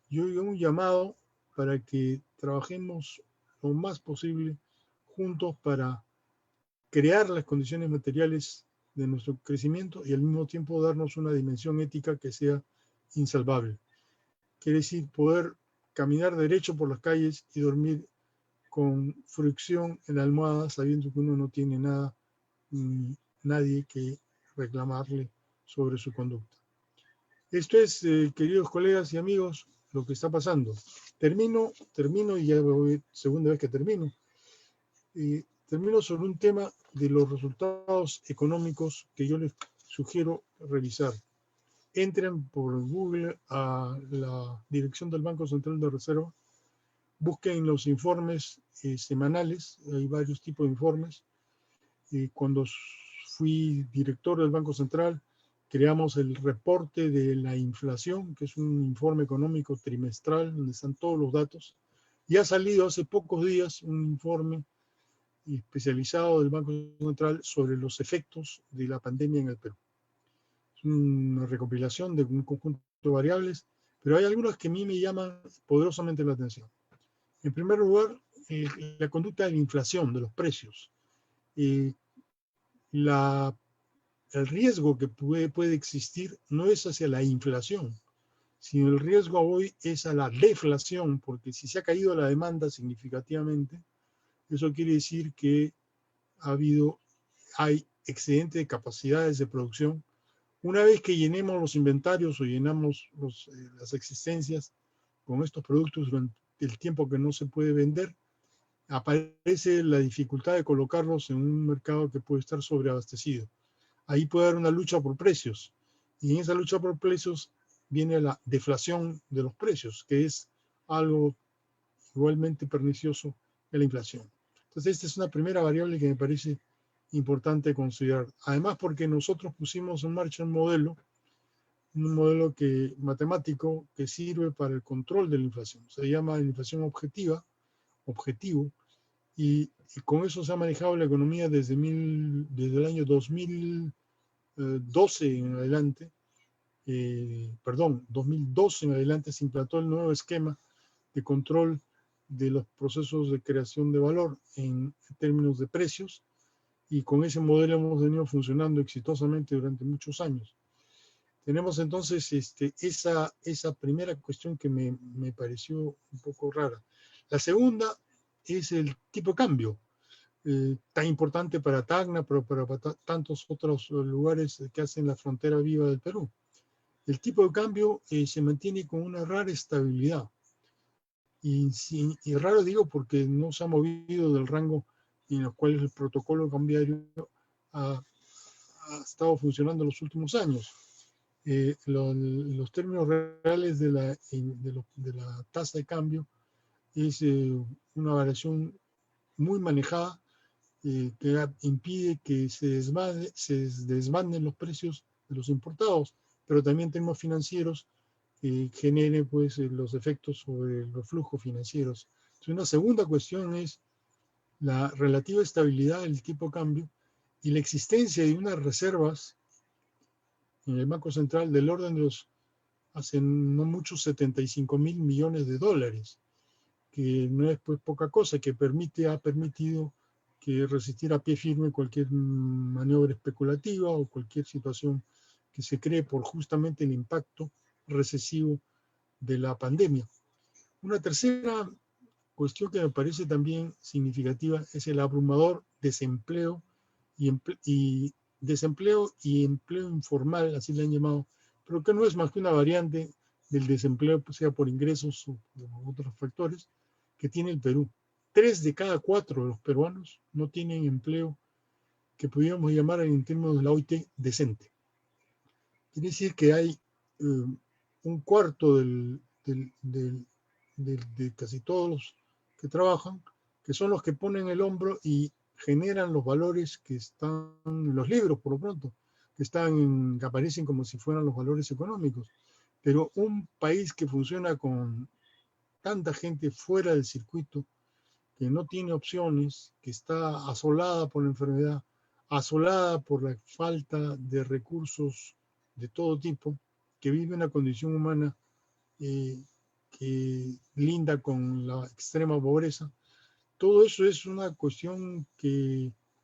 yo hago un llamado para que trabajemos lo más posible juntos para crear las condiciones materiales de nuestro crecimiento y al mismo tiempo darnos una dimensión ética que sea insalvable. Quiere decir, poder caminar derecho por las calles y dormir con fricción en la almohada, sabiendo que uno no tiene nada ni nadie que reclamarle sobre su conducta. Esto es, queridos colegas y amigos, lo que está pasando. Termino y ya voy, segunda vez que termino. Termino sobre un tema de los resultados económicos que yo les sugiero revisar. Entren por Google a la dirección del Banco Central de Reserva, busquen los informes semanales, hay varios tipos de informes. Cuando fui director del Banco Central, creamos el reporte de la inflación, que es un informe económico trimestral donde están todos los datos. Y ha salido hace pocos días un informe especializado del Banco Central sobre los efectos de la pandemia en el Perú. Es una recopilación de un conjunto de variables, pero hay algunas que a mí me llaman poderosamente la atención. En primer lugar, la conducta de la inflación, de los precios. El riesgo que puede existir no es hacia la inflación, sino el riesgo hoy es a la deflación, porque si se ha caído la demanda significativamente, eso quiere decir que hay excedente de capacidades de producción. Una vez que llenemos los inventarios o llenamos las existencias con estos productos durante el tiempo que no se puede vender, aparece la dificultad de colocarlos en un mercado que puede estar sobreabastecido. Ahí puede haber una lucha por precios, y en esa lucha por precios viene la deflación de los precios, que es algo igualmente pernicioso de la inflación. Entonces esta es una primera variable que me parece importante considerar. Además, porque nosotros pusimos en marcha un modelo matemático que sirve para el control de la inflación. Se llama inflación objetivo, y con eso se ha manejado la economía desde el año 2012 en adelante. 2012 en adelante se implantó el nuevo esquema de control de los procesos de creación de valor en términos de precios, y con ese modelo hemos venido funcionando exitosamente durante muchos años. Tenemos entonces esa primera cuestión que me pareció un poco rara. La segunda es el tipo de cambio, tan importante para Tacna, pero para tantos otros lugares que hacen la frontera viva del Perú. El tipo de cambio se mantiene con una rara estabilidad. Y raro digo porque no se ha movido del rango en el cual el protocolo cambiario ha estado funcionando en los últimos años. Los términos reales de la tasa de cambio es una variación muy manejada que impide que se desbanden los precios de los importados, pero también temas financieros que generen pues, los efectos sobre los flujos financieros. Entonces, una segunda cuestión es la relativa estabilidad del tipo de cambio y la existencia de unas reservas en el Banco Central del orden de los, hace no muchos, 75.000 millones de dólares, que no es pues poca cosa, que ha permitido que resistir a pie firme cualquier maniobra especulativa o cualquier situación que se cree por justamente el impacto recesivo de la pandemia. Una tercera cuestión que me parece también significativa es el abrumador desempleo y empleo informal, así le han llamado, pero que no es más que una variante del desempleo, sea por ingresos o otros factores, que tiene el Perú. 3 de cada 4 de los peruanos no tienen empleo que pudiéramos llamar en términos de la OIT decente. Quiere decir que hay un cuarto de casi todos los que trabajan, que son los que ponen el hombro y generan los valores que están en los libros, por lo pronto, que aparecen como si fueran los valores económicos. Pero un país que funciona con tanta gente fuera del circuito, que no tiene opciones, que está asolada por la enfermedad, asolada por la falta de recursos de todo tipo, que vive una condición humana que linda con la extrema pobreza. Todo eso es una cuestión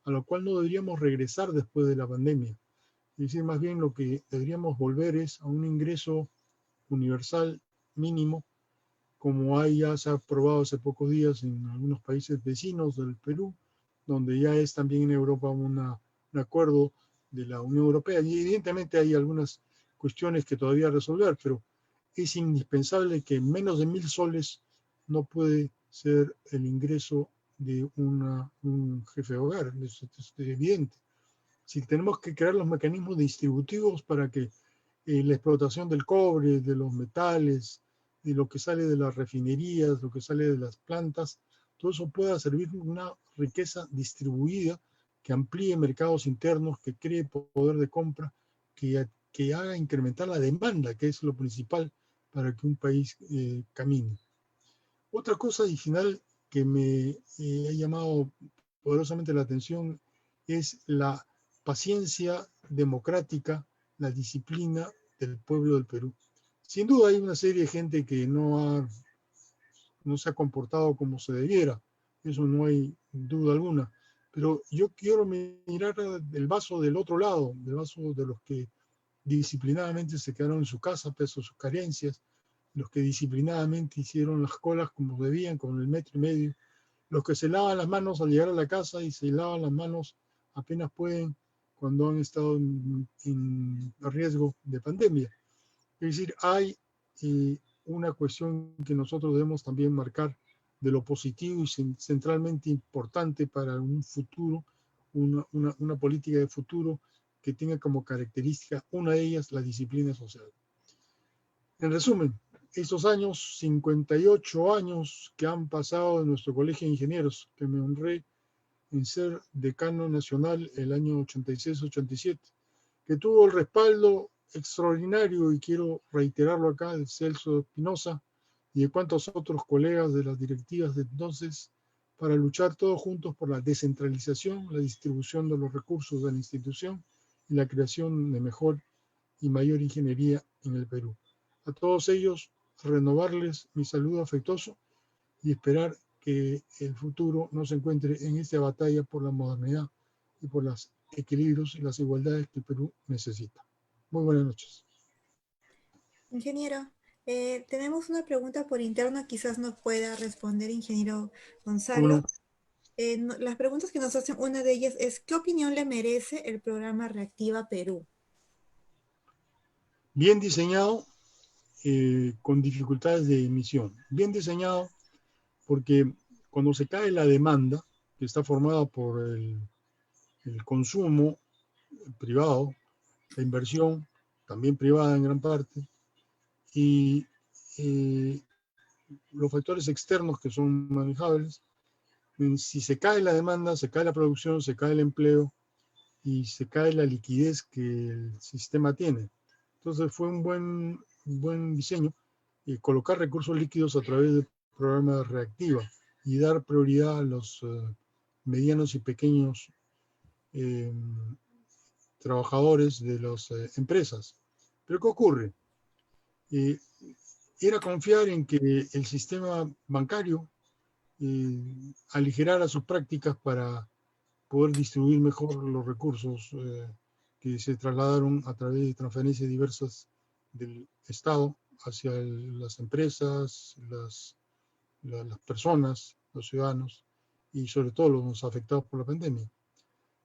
a la cual no deberíamos regresar después de la pandemia. Es decir, más bien lo que deberíamos volver es a un ingreso universal mínimo, como ya se ha aprobado hace pocos días en algunos países vecinos del Perú, donde ya es también en Europa un acuerdo de la Unión Europea. Y evidentemente hay algunas cuestiones que todavía resolver, pero es indispensable que menos de 1.000 soles no puede ser el ingreso de un jefe de hogar. Es evidente. Si tenemos que crear los mecanismos distributivos para que la explotación del cobre, de los metales, de lo que sale de las refinerías, lo que sale de las plantas, todo eso pueda servir una riqueza distribuida que amplíe mercados internos, que cree poder de compra, que haga incrementar la demanda, que es lo principal para que un país camine. Otra cosa adicional que me ha llamado poderosamente la atención es la paciencia democrática, la disciplina del pueblo del Perú. Sin duda hay una serie de gente que no se ha comportado como se debiera, eso no hay duda alguna, pero yo quiero mirar el vaso del otro lado, del vaso de los que disciplinadamente se quedaron en su casa pese a sus carencias, los que disciplinadamente hicieron las colas como debían, con el 1,5 metros, los que se lavan las manos al llegar a la casa y se lavan las manos apenas pueden cuando han estado en riesgo de pandemia. Es decir, hay una cuestión que nosotros debemos también marcar de lo positivo y centralmente importante para un futuro, una política de futuro que tenga como característica, una de ellas, la disciplina social. En resumen, estos 58 años que han pasado en nuestro Colegio de Ingenieros, que me honré en ser decano nacional el año 86-87, que tuvo el respaldo extraordinario, y quiero reiterarlo acá, de Celso Espinosa y de cuantos otros colegas de las directivas de entonces, para luchar todos juntos por la descentralización, la distribución de los recursos de la institución y la creación de mejor y mayor ingeniería en el Perú. A todos ellos renovarles mi saludo afectuoso y esperar que el futuro no se encuentre en esta batalla por la modernidad y por los equilibrios y las igualdades que el Perú necesita. Muy buenas noches. Ingeniero, tenemos una pregunta por interno, quizás nos pueda responder, ingeniero Gonzalo. ¿Cómo no? Las preguntas que nos hacen, una de ellas es, ¿qué opinión le merece el programa Reactiva Perú? Bien diseñado, con dificultades de emisión. Bien diseñado porque cuando se cae la demanda, que está formada por el consumo privado, la inversión también privada en gran parte, y los factores externos que son manejables, si se cae la demanda, se cae la producción, se cae el empleo y se cae la liquidez que el sistema tiene. Entonces fue un buen diseño colocar recursos líquidos a través del programa Reactiva y dar prioridad a los medianos y pequeños trabajadores de las empresas. Pero ¿qué ocurre? Era confiar en que el sistema bancario aligerara sus prácticas para poder distribuir mejor los recursos que se trasladaron a través de transferencias diversas del Estado hacia las empresas, las personas, los ciudadanos y sobre todo los afectados por la pandemia.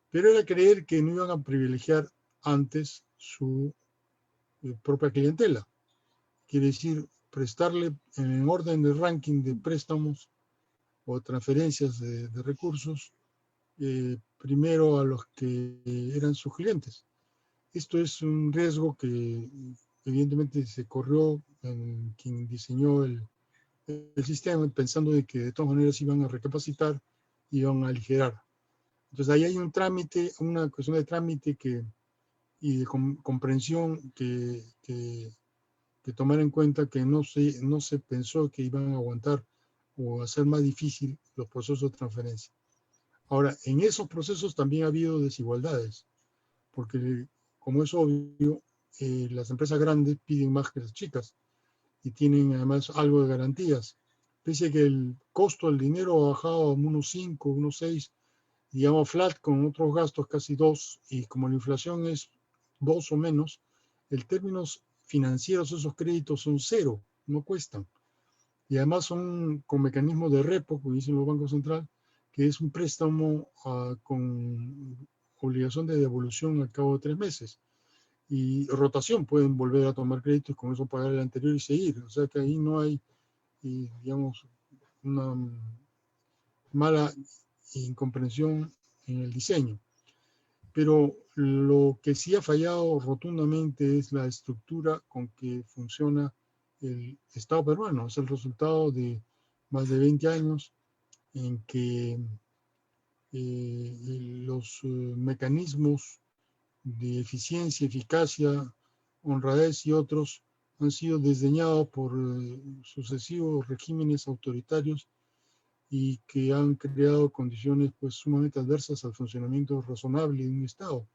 Pero era creer que no iban a privilegiar antes su propia clientela. Quiere decir, prestarle en orden de ranking de préstamos o transferencias de recursos primero a los que eran sus clientes. Esto es un riesgo que evidentemente se corrió en quien diseñó el sistema, pensando de que de todas maneras iban a recapacitar, iban a aligerar. Entonces ahí hay un trámite, una cuestión de trámite y de comprensión que tomar en cuenta que no se pensó que iban a aguantar o hacer más difícil los procesos de transferencia. Ahora, en esos procesos también ha habido desigualdades, porque como es obvio, las empresas grandes piden más que las chicas y tienen además algo de garantías. Pese a que el costo del dinero ha bajado a unos 5, unos 6, digamos flat con otros gastos casi 2, y como la inflación es 2 o menos, en términos financieros esos créditos son 0, no cuestan. Y además son con mecanismos de repo, como dicen los bancos centrales, que es un préstamo con obligación de devolución al cabo de 3 meses. Y rotación, pueden volver a tomar créditos y con eso pagar el anterior y seguir. O sea que ahí no hay, digamos, una mala incomprensión en el diseño. Pero lo que sí ha fallado rotundamente es la estructura con que funciona el Estado peruano. Es el resultado de más de 20 años en que los mecanismos de eficiencia, eficacia, honradez y otros han sido desdeñados por sucesivos regímenes autoritarios y que han creado condiciones pues sumamente adversas al funcionamiento razonable de un Estado.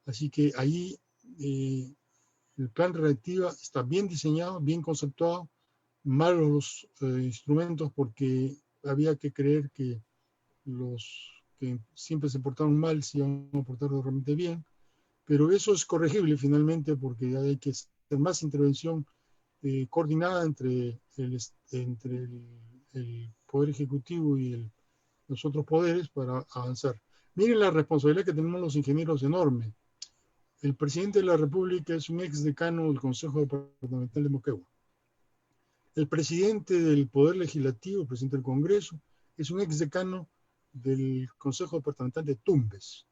Así que ahí el plan Reactiva está bien diseñado, bien conceptuado, malos los instrumentos porque había que creer que los que siempre se portaron mal se iban a portar realmente bien, pero eso es corregible finalmente porque hay que hacer más intervención coordinada entre el Poder Ejecutivo y los otros poderes para avanzar. Miren la responsabilidad que tenemos los ingenieros enorme. El presidente de la República es un ex decano del Consejo Departamental de Moquegua. El presidente del Poder Legislativo, el presidente del Congreso, es un ex decano del Consejo Departamental de Tumbes.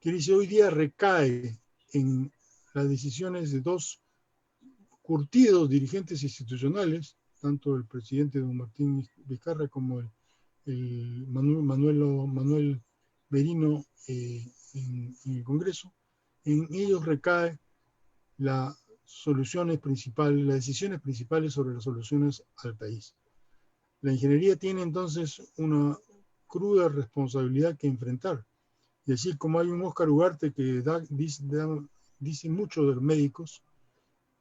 Que dice, hoy día recae en las decisiones de 2 curtidos dirigentes institucionales, tanto el presidente don Martín Vizcarra como el Manuel Merino en el Congreso. En ellos recae las decisiones principales sobre las soluciones al país. La ingeniería tiene entonces una cruda responsabilidad que enfrentar. Y así como hay un Óscar Ugarte que dice mucho de los médicos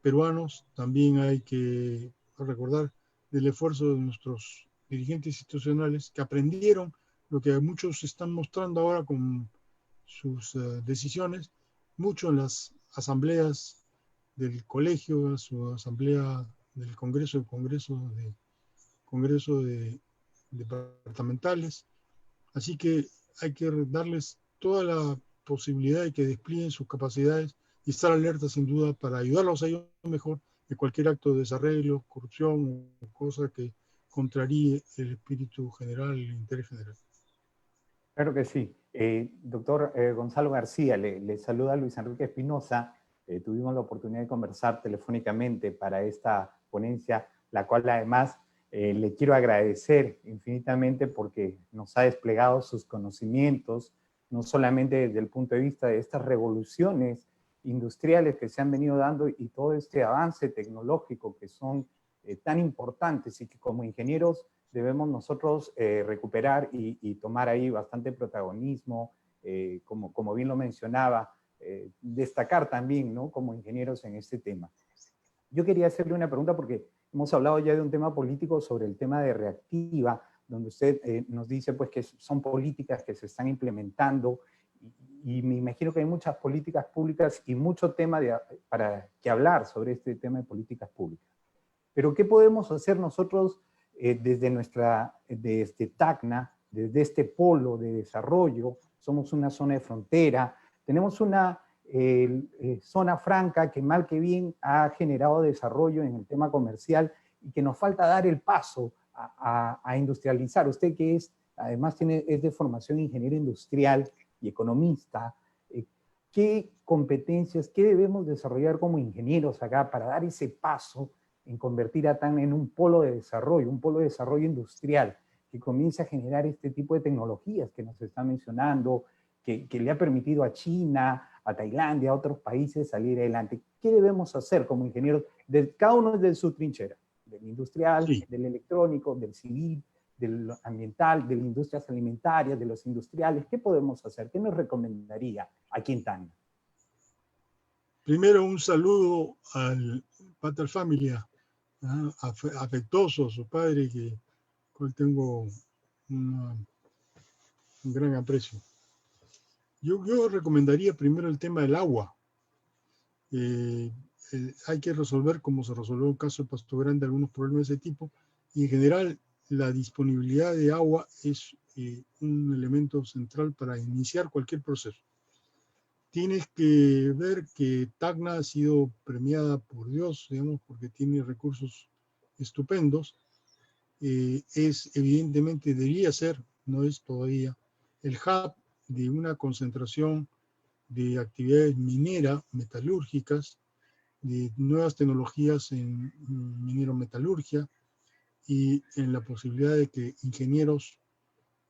peruanos, también hay que recordar del esfuerzo de nuestros dirigentes institucionales que aprendieron lo que muchos están mostrando ahora con sus decisiones, mucho en las asambleas del colegio, su asamblea del Congreso departamentales. Así que hay que darles toda la posibilidad de que desplieguen sus capacidades y estar alerta sin duda para ayudarlos a ellos mejor de cualquier acto de desarreglo, corrupción o cosa que contraríe el espíritu general, el interés general. Claro que sí. Doctor Gonzalo García, le saluda Luis Enrique Espinosa. Tuvimos la oportunidad de conversar telefónicamente para esta ponencia, la cual además le quiero agradecer infinitamente porque nos ha desplegado sus conocimientos, no solamente desde el punto de vista de estas revoluciones industriales que se han venido dando y todo este avance tecnológico que son tan importantes y que como ingenieros debemos nosotros recuperar y tomar ahí bastante protagonismo, como bien lo mencionaba, destacar también, ¿no?, como ingenieros en este tema. Yo quería hacerle una pregunta porque hemos hablado ya de un tema político sobre el tema de reactiva, donde usted nos dice pues que son políticas que se están implementando y me imagino que hay muchas políticas públicas y mucho tema para que hablar sobre este tema de políticas públicas. Pero ¿qué podemos hacer nosotros desde Tacna, desde este polo de desarrollo? Somos una zona de frontera, tenemos una zona franca que mal que bien ha generado desarrollo en el tema comercial y que nos falta dar el paso a industrializar. Usted que además es de formación ingeniero industrial y economista, ¿qué competencias, qué debemos desarrollar como ingenieros acá para dar ese paso en convertir a Tacna en un polo de desarrollo industrial que comience a generar este tipo de tecnologías que nos está mencionando, que le ha permitido a China, a Tailandia, a otros países salir adelante? ¿Qué debemos hacer como ingenieros, cada uno desde su trinchera? Del industrial, sí, del electrónico, del civil, del ambiental, de las industrias alimentarias, de los industriales. ¿Qué podemos hacer? ¿Qué nos recomendaría aquí en Tacna? Primero, un saludo al Pater Familia, afectuoso a su padre, con el que tengo un gran aprecio. Yo recomendaría primero el tema del agua. Hay que resolver, como se resolvió en el caso de Pasto Grande, algunos problemas de ese tipo, y en general la disponibilidad de agua es un elemento central para iniciar cualquier proceso. Tienes que ver que Tacna ha sido premiada por Dios, digamos, porque tiene recursos estupendos. Evidentemente debería ser, no es todavía, el hub de una concentración de actividades mineras, metalúrgicas, de nuevas tecnologías en minero-metalurgia y en la posibilidad de que ingenieros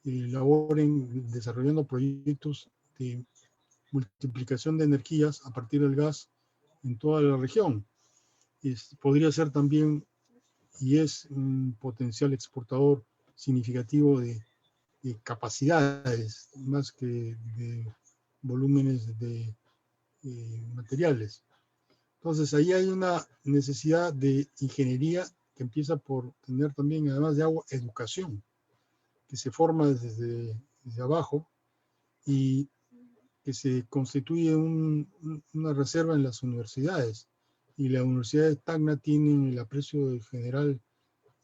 laboren desarrollando proyectos de multiplicación de energías a partir del gas en toda la región. Podría ser también, y es un potencial exportador significativo de capacidades, más que de volúmenes de materiales. Entonces ahí hay una necesidad de ingeniería que empieza por tener también, además de agua, educación, que se forma desde abajo y que se constituye una reserva en las universidades. Y la Universidad de Tacna tiene el aprecio general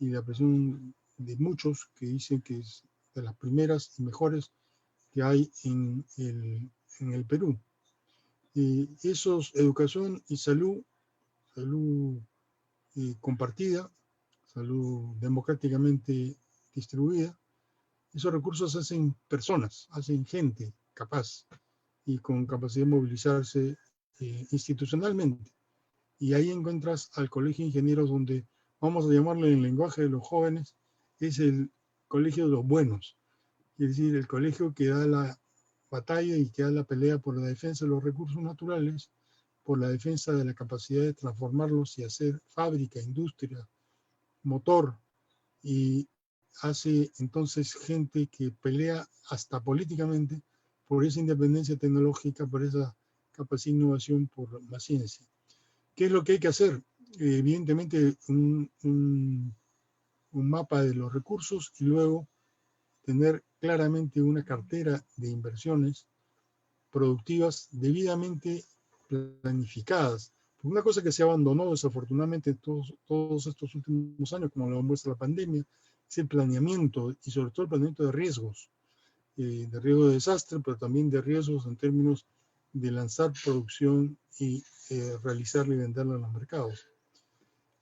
y la apreciación de muchos que dicen que es de las primeras y mejores que hay en el Perú. Educación y salud compartida, salud democráticamente distribuida, esos recursos hacen personas, hacen gente capaz y con capacidad de movilizarse institucionalmente. Y ahí encuentras al Colegio de Ingenieros, donde, vamos a llamarle en el lenguaje de los jóvenes, es el colegio de los buenos, es decir, el colegio que da la batalla y que da la pelea por la defensa de los recursos naturales, por la defensa de la capacidad de transformarlos y hacer fábrica, industria, motor, y hace entonces gente que pelea hasta políticamente por esa independencia tecnológica, por esa capacidad de innovación, por la ciencia. ¿Qué es lo que hay que hacer? evidentemente un mapa de los recursos y luego tener claramente una cartera de inversiones productivas debidamente planificadas. Una cosa que se abandonó desafortunadamente todos estos últimos años, como lo muestra la pandemia, es el planeamiento y sobre todo el planeamiento de riesgos de desastre, pero también de riesgos en términos de lanzar producción y realizarla y venderla en los mercados.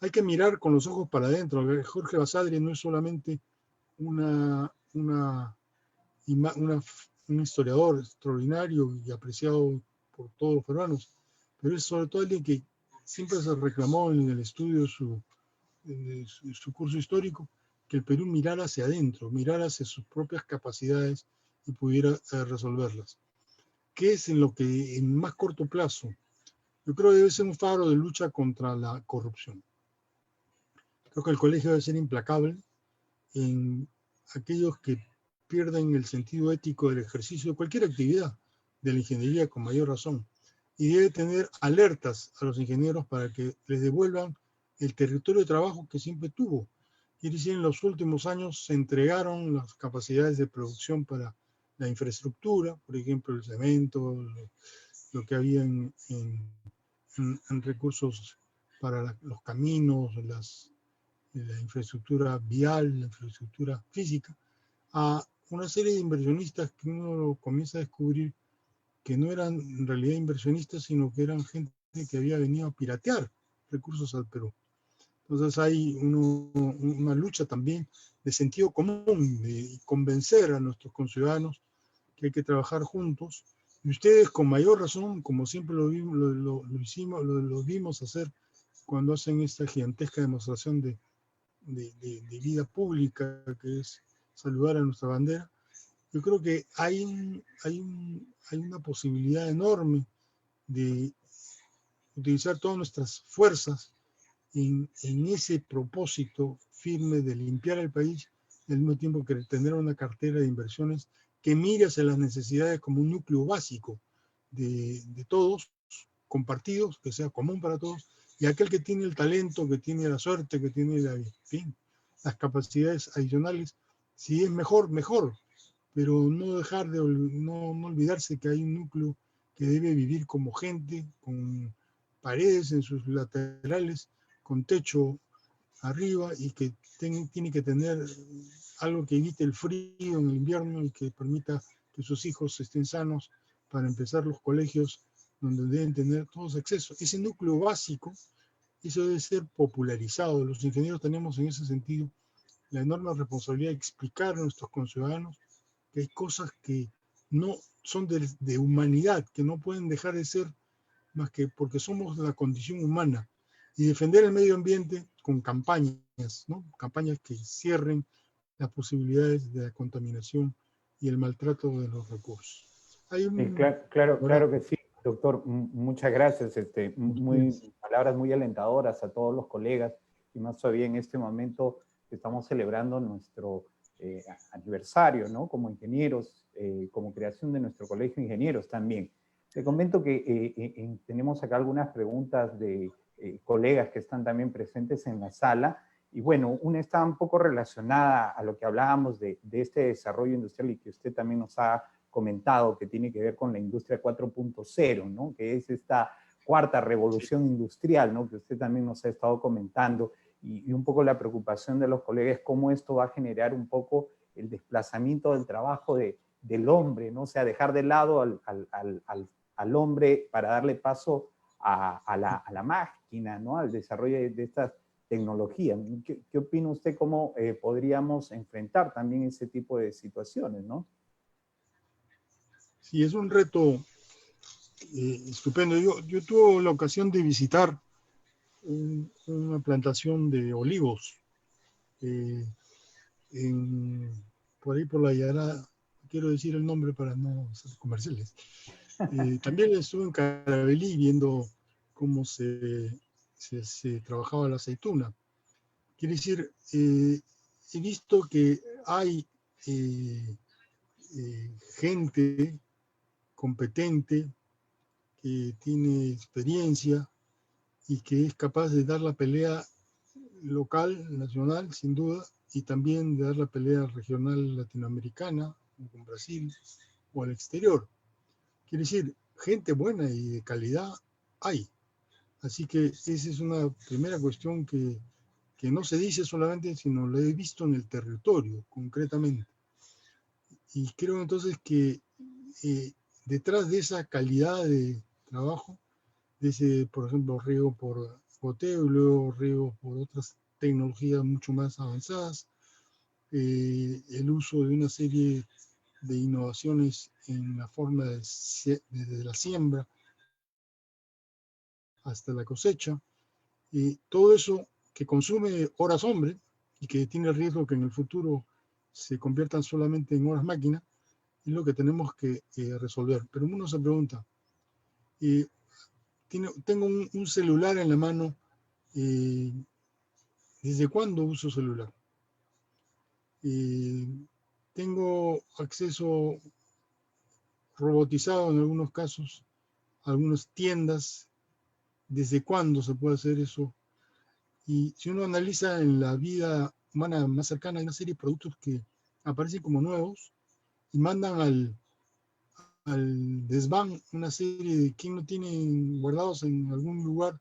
Hay que mirar con los ojos para adentro. Jorge Basadre no es solamente un historiador extraordinario y apreciado por todos los peruanos, pero es sobre todo alguien que siempre se reclamó en el estudio de su curso histórico que el Perú mirara hacia adentro, mirara hacia sus propias capacidades y pudiera resolverlas. ¿Qué es en lo que en más corto plazo? Yo creo que debe ser un faro de lucha contra la corrupción. Creo que el colegio debe ser implacable en aquellos que pierden el sentido ético del ejercicio de cualquier actividad de la ingeniería con mayor razón. Y debe tener alertas a los ingenieros para que les devuelvan el territorio de trabajo que siempre tuvo. Quiere decir, en los últimos años se entregaron las capacidades de producción para la infraestructura, por ejemplo, el cemento, lo que había en recursos para los caminos, la infraestructura vial, la infraestructura física, a una serie de inversionistas que uno comienza a descubrir que no eran en realidad inversionistas, sino que eran gente que había venido a piratear recursos al Perú. Entonces hay una lucha también de sentido común, de convencer a nuestros conciudadanos que hay que trabajar juntos. Y ustedes con mayor razón, como siempre lo vimos hacer cuando hacen esta gigantesca demostración de vida pública, que es saludar a nuestra bandera. Yo creo que hay una posibilidad enorme de utilizar todas nuestras fuerzas en ese propósito firme de limpiar el país, y al mismo tiempo que tener una cartera de inversiones que mire hacia las necesidades como un núcleo básico de todos, compartidos, que sea común para todos, y aquel que tiene el talento, que tiene la suerte, que tiene las capacidades adicionales, si es mejor, mejor, pero no dejar de no olvidarse que hay un núcleo que debe vivir como gente, con paredes en sus laterales, con techo arriba y que tiene que tener algo que evite el frío en el invierno y que permita que sus hijos estén sanos para empezar los colegios donde deben tener todos acceso. Ese núcleo básico, eso debe ser popularizado. Los ingenieros tenemos en ese sentido la enorme responsabilidad de explicar a nuestros conciudadanos que hay cosas que no son de humanidad, que no pueden dejar de ser más que porque somos la condición humana, y defender el medio ambiente con campañas, ¿no? Campañas que cierren las posibilidades de la contaminación y el maltrato de los recursos. Claro que sí, doctor. Muchas gracias. Palabras muy alentadoras a todos los colegas, y más todavía en este momento que estamos celebrando nuestro aniversario, ¿no? Como ingenieros, como creación de nuestro colegio de ingenieros también. Te comento que tenemos acá algunas preguntas de colegas que están también presentes en la sala, y bueno, una está un poco relacionada a lo que hablábamos de este desarrollo industrial y que usted también nos ha comentado, que tiene que ver con la industria 4.0, ¿no? Que es esta cuarta revolución industrial, ¿no? Que usted también nos ha estado comentando, y un poco la preocupación de los colegas, cómo esto va a generar un poco el desplazamiento del trabajo del hombre, ¿no? O sea, dejar de lado al hombre para darle paso a la máquina, ¿no? Al desarrollo de estas tecnologías. ¿Qué opina usted? ¿Cómo podríamos enfrentar también ese tipo de situaciones, ¿no? Sí, es un reto estupendo. Yo tuve la ocasión de visitar una plantación de olivos por ahí por la Yará, quiero decir el nombre para no hacer comerciales. También estuve en Carabelí viendo cómo se trabajaba la aceituna. Quiere decir, he visto que hay gente competente que tiene experiencia y que es capaz de dar la pelea local, nacional, sin duda, y también de dar la pelea regional latinoamericana, con Brasil o al exterior. Quiere decir, gente buena y de calidad hay. Así que esa es una primera cuestión que no se dice solamente, sino lo he visto en el territorio, concretamente. Y creo entonces que detrás de esa calidad de trabajo, de ese, por ejemplo, riego por goteo y luego riego por otras tecnologías mucho más avanzadas, el uso de una serie de innovaciones en la forma desde la siembra hasta la cosecha, todo eso que consume horas hombre y que tiene el riesgo que en el futuro se conviertan solamente en horas máquina, es lo que tenemos que resolver. Pero uno se pregunta, tengo un celular en la mano, ¿desde cuándo uso celular? Tengo acceso robotizado en algunos casos, a algunas tiendas. ¿Desde cuándo se puede hacer eso? Y si uno analiza en la vida humana más cercana, hay una serie de productos que aparecen como nuevos y mandan al desván una serie de quien no tiene guardados en algún lugar,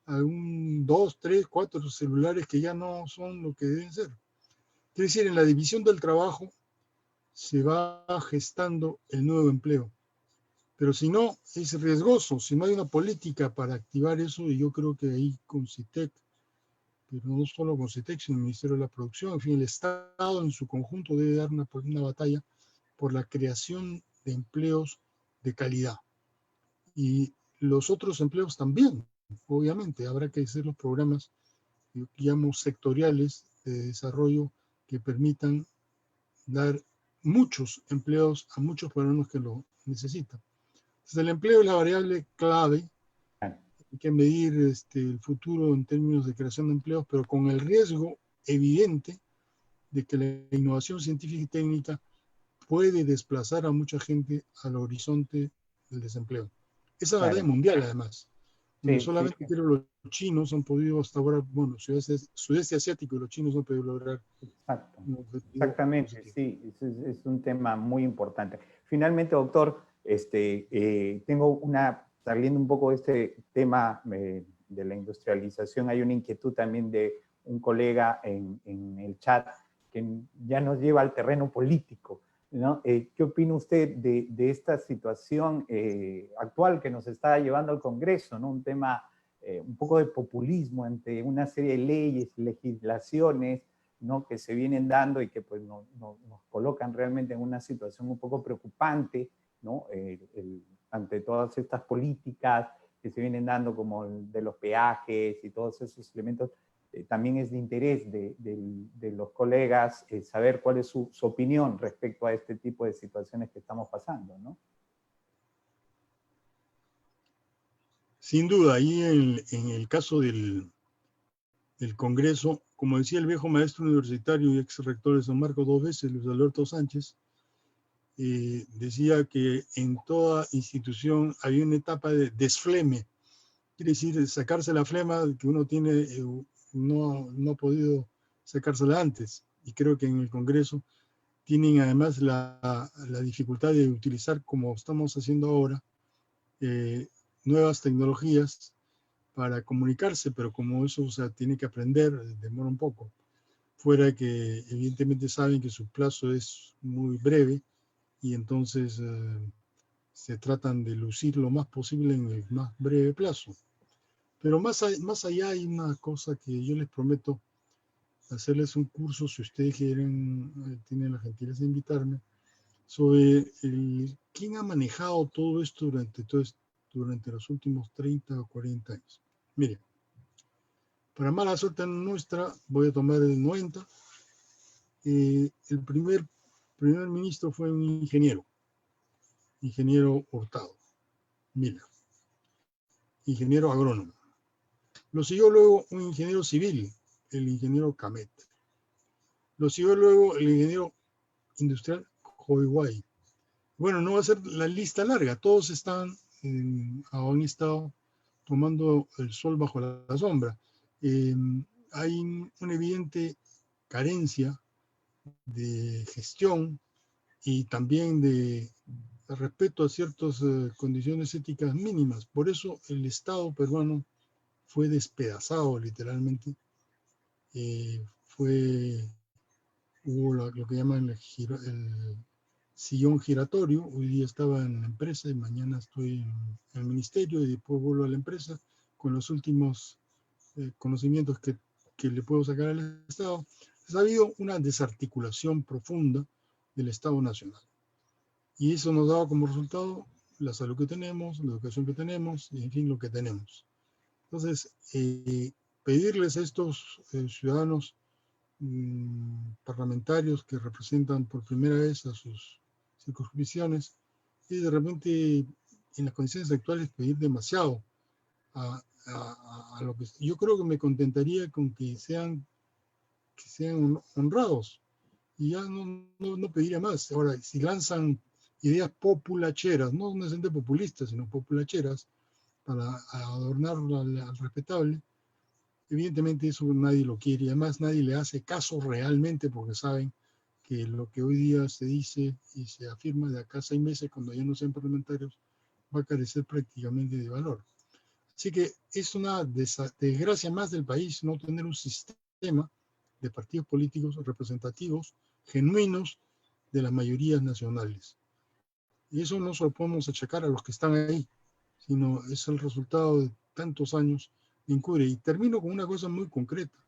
algún 2, 3, 4 celulares que ya no son lo que deben ser. Quiere decir, en la división del trabajo se va gestando el nuevo empleo. Pero si no, es riesgoso. Si no hay una política para activar eso, y yo creo que ahí con CITEC, pero no solo con CITEC, sino el Ministerio de la Producción, en fin, el Estado en su conjunto debe dar una batalla por la creación de empleos de calidad. Y los otros empleos también, obviamente, habrá que hacer los programas que llamo sectoriales de desarrollo que permitan dar muchos empleos a muchos peruanos que lo necesitan. Entonces, el empleo es la variable clave. Hay que medir el futuro en términos de creación de empleos, pero con el riesgo evidente de que la innovación científica y técnica puede desplazar a mucha gente al horizonte del desempleo. Esa es la verdad mundial, además. No solamente creo los chinos han podido hasta ahora, bueno, sudeste asiático y los chinos han podido lograr. Exacto. Exactamente, sí, es un tema muy importante. Finalmente, doctor, tengo saliendo un poco de este tema de la industrialización, hay una inquietud también de un colega en el chat que ya nos lleva al terreno político, ¿no? ¿Qué opina usted de esta situación actual que nos está llevando al Congreso, ¿no? Un tema, un poco de populismo ante una serie de leyes, legislaciones, ¿no? Que se vienen dando y que pues, nos colocan realmente en una situación un poco preocupante, ¿no? Ante todas estas políticas que se vienen dando como de los peajes y todos esos elementos, también es de interés de los colegas saber cuál es su opinión respecto a este tipo de situaciones que estamos pasando, ¿no? Sin duda, ahí en el caso del Congreso, como decía el viejo maestro universitario y ex rector de San Marcos 2 veces, Luis Alberto Sánchez, decía que en toda institución había una etapa de desfleme, quiere decir sacarse la flema que uno tiene, no ha podido sacársela antes, y creo que en el Congreso tienen además la dificultad de utilizar, como estamos haciendo ahora, nuevas tecnologías para comunicarse, pero como eso, o sea, tiene que aprender, demora un poco, fuera que evidentemente saben que su plazo es muy breve, y entonces se tratan de lucir lo más posible en el más breve plazo. Pero más allá hay una cosa que yo les prometo, hacerles un curso, si ustedes quieren, tienen la gentileza de invitarme, sobre quién ha manejado todo esto durante los últimos 30 o 40 años. Miren, para mala suerte nuestra, voy a tomar el 90, el primer ministro fue un ingeniero Hurtado, Miller, ingeniero agrónomo. Lo siguió luego un ingeniero civil, el ingeniero Camet. Lo siguió luego el ingeniero industrial Joiguay. Bueno, no va a ser la lista larga, todos han estado tomando el sol bajo la sombra. Hay una evidente carencia de gestión y también de respeto a ciertas condiciones éticas mínimas. Por eso el Estado peruano fue despedazado literalmente. Hubo lo que llaman el sillón giratorio. Hoy día estaba en la empresa y mañana estoy en el ministerio y después vuelvo a la empresa con los últimos conocimientos que le puedo sacar al Estado. Ha habido una desarticulación profunda del Estado Nacional. Y eso nos daba como resultado la salud que tenemos, la educación que tenemos, y en fin, lo que tenemos. Entonces, pedirles a estos ciudadanos parlamentarios que representan por primera vez a sus circunscripciones y de repente en las condiciones actuales pedir demasiado a lo que yo creo que me contentaría con que sean honrados y ya no pediría más. Ahora, si lanzan ideas populacheras, no necesariamente populistas, sino populacheras, para adornar al respetable, evidentemente eso nadie lo quiere y además nadie le hace caso realmente porque saben que lo que hoy día se dice y se afirma de acá a 6 meses, cuando ya no sean parlamentarios, va a carecer prácticamente de valor. Así que es una desgracia más del país no tener un sistema de partidos políticos representativos, genuinos, de las mayorías nacionales. Y eso no se lo podemos achacar a los que están ahí, sino es el resultado de tantos años de incuria. Y termino con una cosa muy concreta.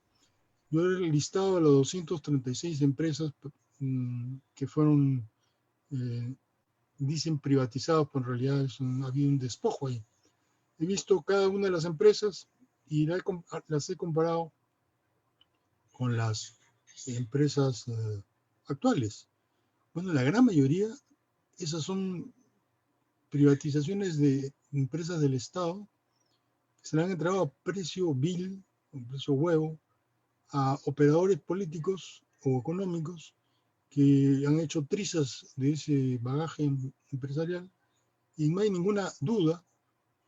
Yo he listado a las 236 empresas que fueron, dicen privatizadas, pero en realidad había un despojo ahí. He visto cada una de las empresas y las he comparado con las empresas actuales. Bueno, la gran mayoría, esas son privatizaciones de empresas del Estado que se le han entregado a precio vil, a precio huevo, a operadores políticos o económicos que han hecho trizas de ese bagaje empresarial, y no hay ninguna duda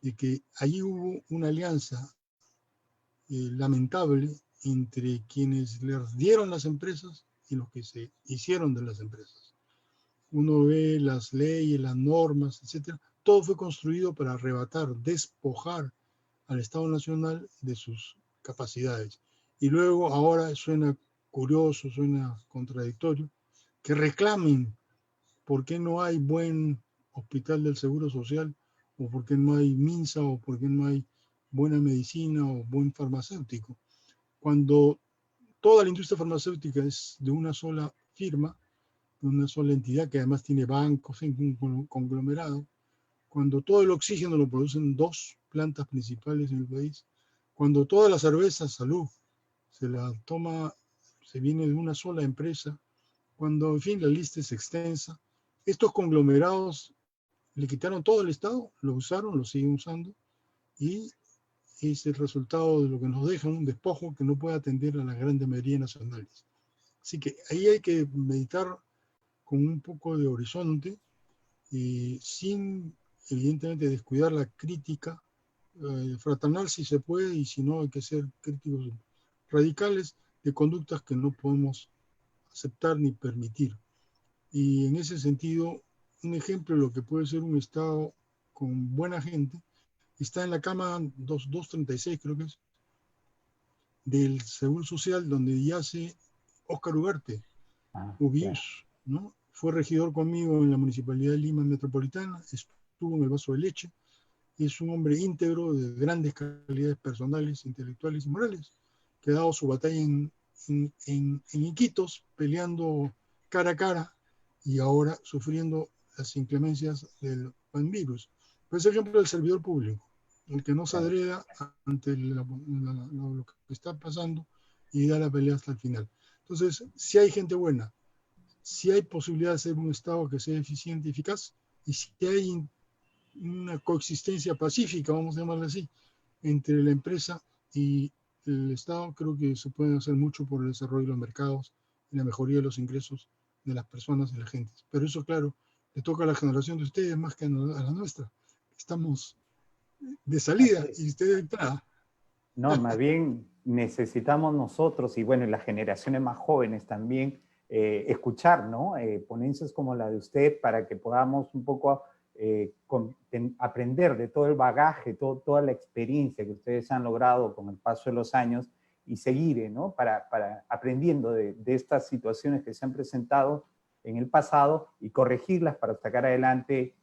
de que allí hubo una alianza lamentable entre quienes les dieron las empresas y los que se hicieron de las empresas. Uno ve las leyes, las normas, etcétera. Todo fue construido para arrebatar, despojar al Estado Nacional de sus capacidades. Y luego ahora suena curioso, suena contradictorio, que reclamen por qué no hay buen hospital del Seguro Social, o por qué no hay MINSA, o por qué no hay buena medicina o buen farmacéutico, cuando toda la industria farmacéutica es de una sola firma, de una sola entidad que además tiene bancos, un conglomerado, cuando todo el oxígeno lo producen 2 plantas principales en el país, cuando toda la cerveza Salud se la toma, se viene de una sola empresa, cuando, en fin, la lista es extensa. Estos conglomerados le quitaron todo al Estado, lo usaron, lo siguen usando, y es el resultado de lo que nos deja un despojo que no puede atender a las grandes mayorías nacionales. Así que ahí hay que meditar con un poco de horizonte, sin evidentemente descuidar la crítica fraternal si se puede, y si no hay que ser críticos radicales de conductas que no podemos aceptar ni permitir. Y en ese sentido, un ejemplo de lo que puede ser un Estado con buena gente está en la cama 236, creo que es, del Seguro Social, donde yace Óscar Ugarte, Ubius, ¿no? Fue regidor conmigo en la Municipalidad de Lima Metropolitana, estuvo en el Vaso de Leche, es un hombre íntegro, de grandes calidades personales, intelectuales y morales, que ha dado su batalla en Iquitos, peleando cara a cara, y ahora sufriendo las inclemencias del virus. Por ejemplo, el servidor público, el que no se adreda ante lo que está pasando y da la pelea hasta el final. Entonces, si hay gente buena, si hay posibilidad de hacer un Estado que sea eficiente y eficaz, y si hay una coexistencia pacífica, vamos a llamarla así, entre la empresa y el Estado, creo que se puede hacer mucho por el desarrollo de los mercados y la mejoría de los ingresos de las personas y la gente. Pero eso, claro, le toca a la generación de ustedes más que a la nuestra. Estamos de salida Así es. y usted de entrada. No, más bien necesitamos nosotros, y bueno, y las generaciones más jóvenes también, escuchar, ¿no? Ponencias como la de usted para que podamos un poco aprender de todo el bagaje, toda la experiencia que ustedes han logrado con el paso de los años y seguir, ¿no? Para aprendiendo de estas situaciones que se han presentado en el pasado y corregirlas para sacar adelante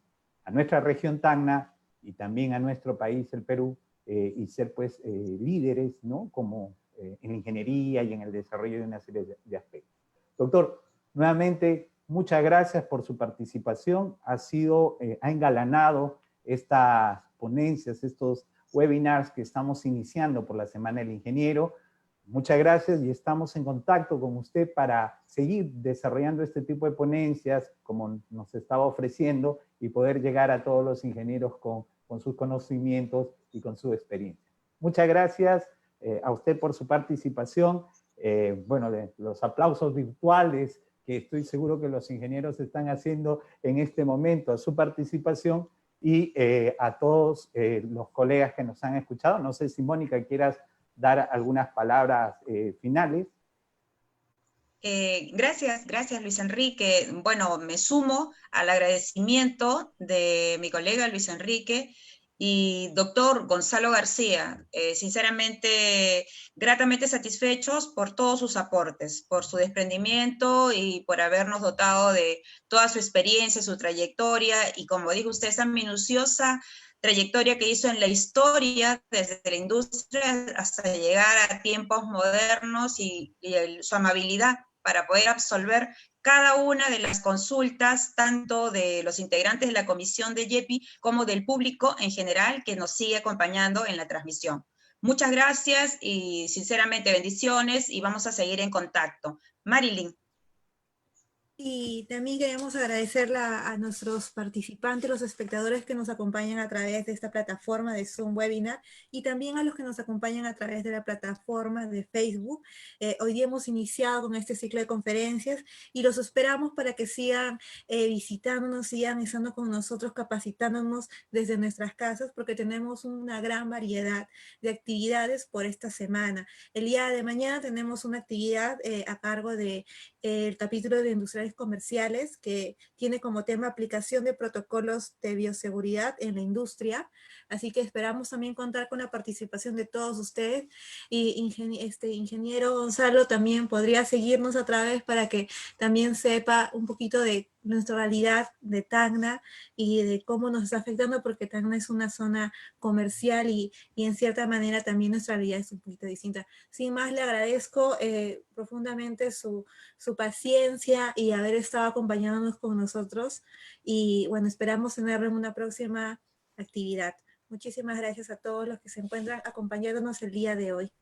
a nuestra región Tacna y también a nuestro país, el Perú, y ser pues líderes, ¿no? Como en la ingeniería y en el desarrollo de una serie de aspectos. Doctor, nuevamente, muchas gracias por su participación. Ha engalanado estas ponencias, estos webinars que estamos iniciando por la Semana del Ingeniero. Muchas gracias y estamos en contacto con usted para seguir desarrollando este tipo de ponencias como nos estaba ofreciendo y poder llegar a todos los ingenieros con sus conocimientos y con su experiencia. Muchas gracias a usted por su participación. Bueno, los aplausos virtuales que estoy seguro que los ingenieros están haciendo en este momento a su participación y a todos los colegas que nos han escuchado. No sé si Mónica quieras dar algunas palabras finales. Gracias Luis Enrique. Bueno, me sumo al agradecimiento de mi colega Luis Enrique y doctor Gonzalo García. Sinceramente, gratamente satisfechos por todos sus aportes, por su desprendimiento y por habernos dotado de toda su experiencia, su trayectoria y, como dijo usted, esa minuciosa trayectoria que hizo en la historia, desde la industria hasta llegar a tiempos modernos y su amabilidad para poder absolver cada una de las consultas, tanto de los integrantes de la comisión de YEPI como del público en general que nos sigue acompañando en la transmisión. Muchas gracias y sinceramente bendiciones y vamos a seguir en contacto. Marilyn. Y también queremos agradecerle a nuestros participantes, los espectadores que nos acompañan a través de esta plataforma de Zoom Webinar y también a los que nos acompañan a través de la plataforma de Facebook. Hoy día hemos iniciado con este ciclo de conferencias y los esperamos para que sigan visitándonos, sigan estando con nosotros, capacitándonos desde nuestras casas porque tenemos una gran variedad de actividades por esta semana. El día de mañana tenemos una actividad a cargo de el capítulo de industriales comerciales que tiene como tema aplicación de protocolos de bioseguridad en la industria, así que esperamos también contar con la participación de todos ustedes y ingeniero Gonzalo también podría seguirnos a través para que también sepa un poquito de nuestra realidad de Tacna y de cómo nos está afectando porque Tacna es una zona comercial y en cierta manera también nuestra realidad es un poquito distinta. Sin más, le agradezco profundamente su paciencia y haber estado acompañándonos con nosotros y bueno, esperamos tenerlo en una próxima actividad. Muchísimas gracias a todos los que se encuentran acompañándonos el día de hoy.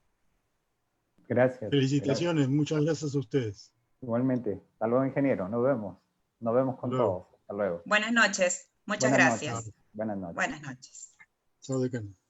Gracias. Felicitaciones, muchas gracias a ustedes. Igualmente. Hasta luego, ingeniero. Nos vemos. Nos vemos con todos. Hasta luego. Buenas noches. Muchas gracias. Buenas noches. Buenas noches. Chao, decano.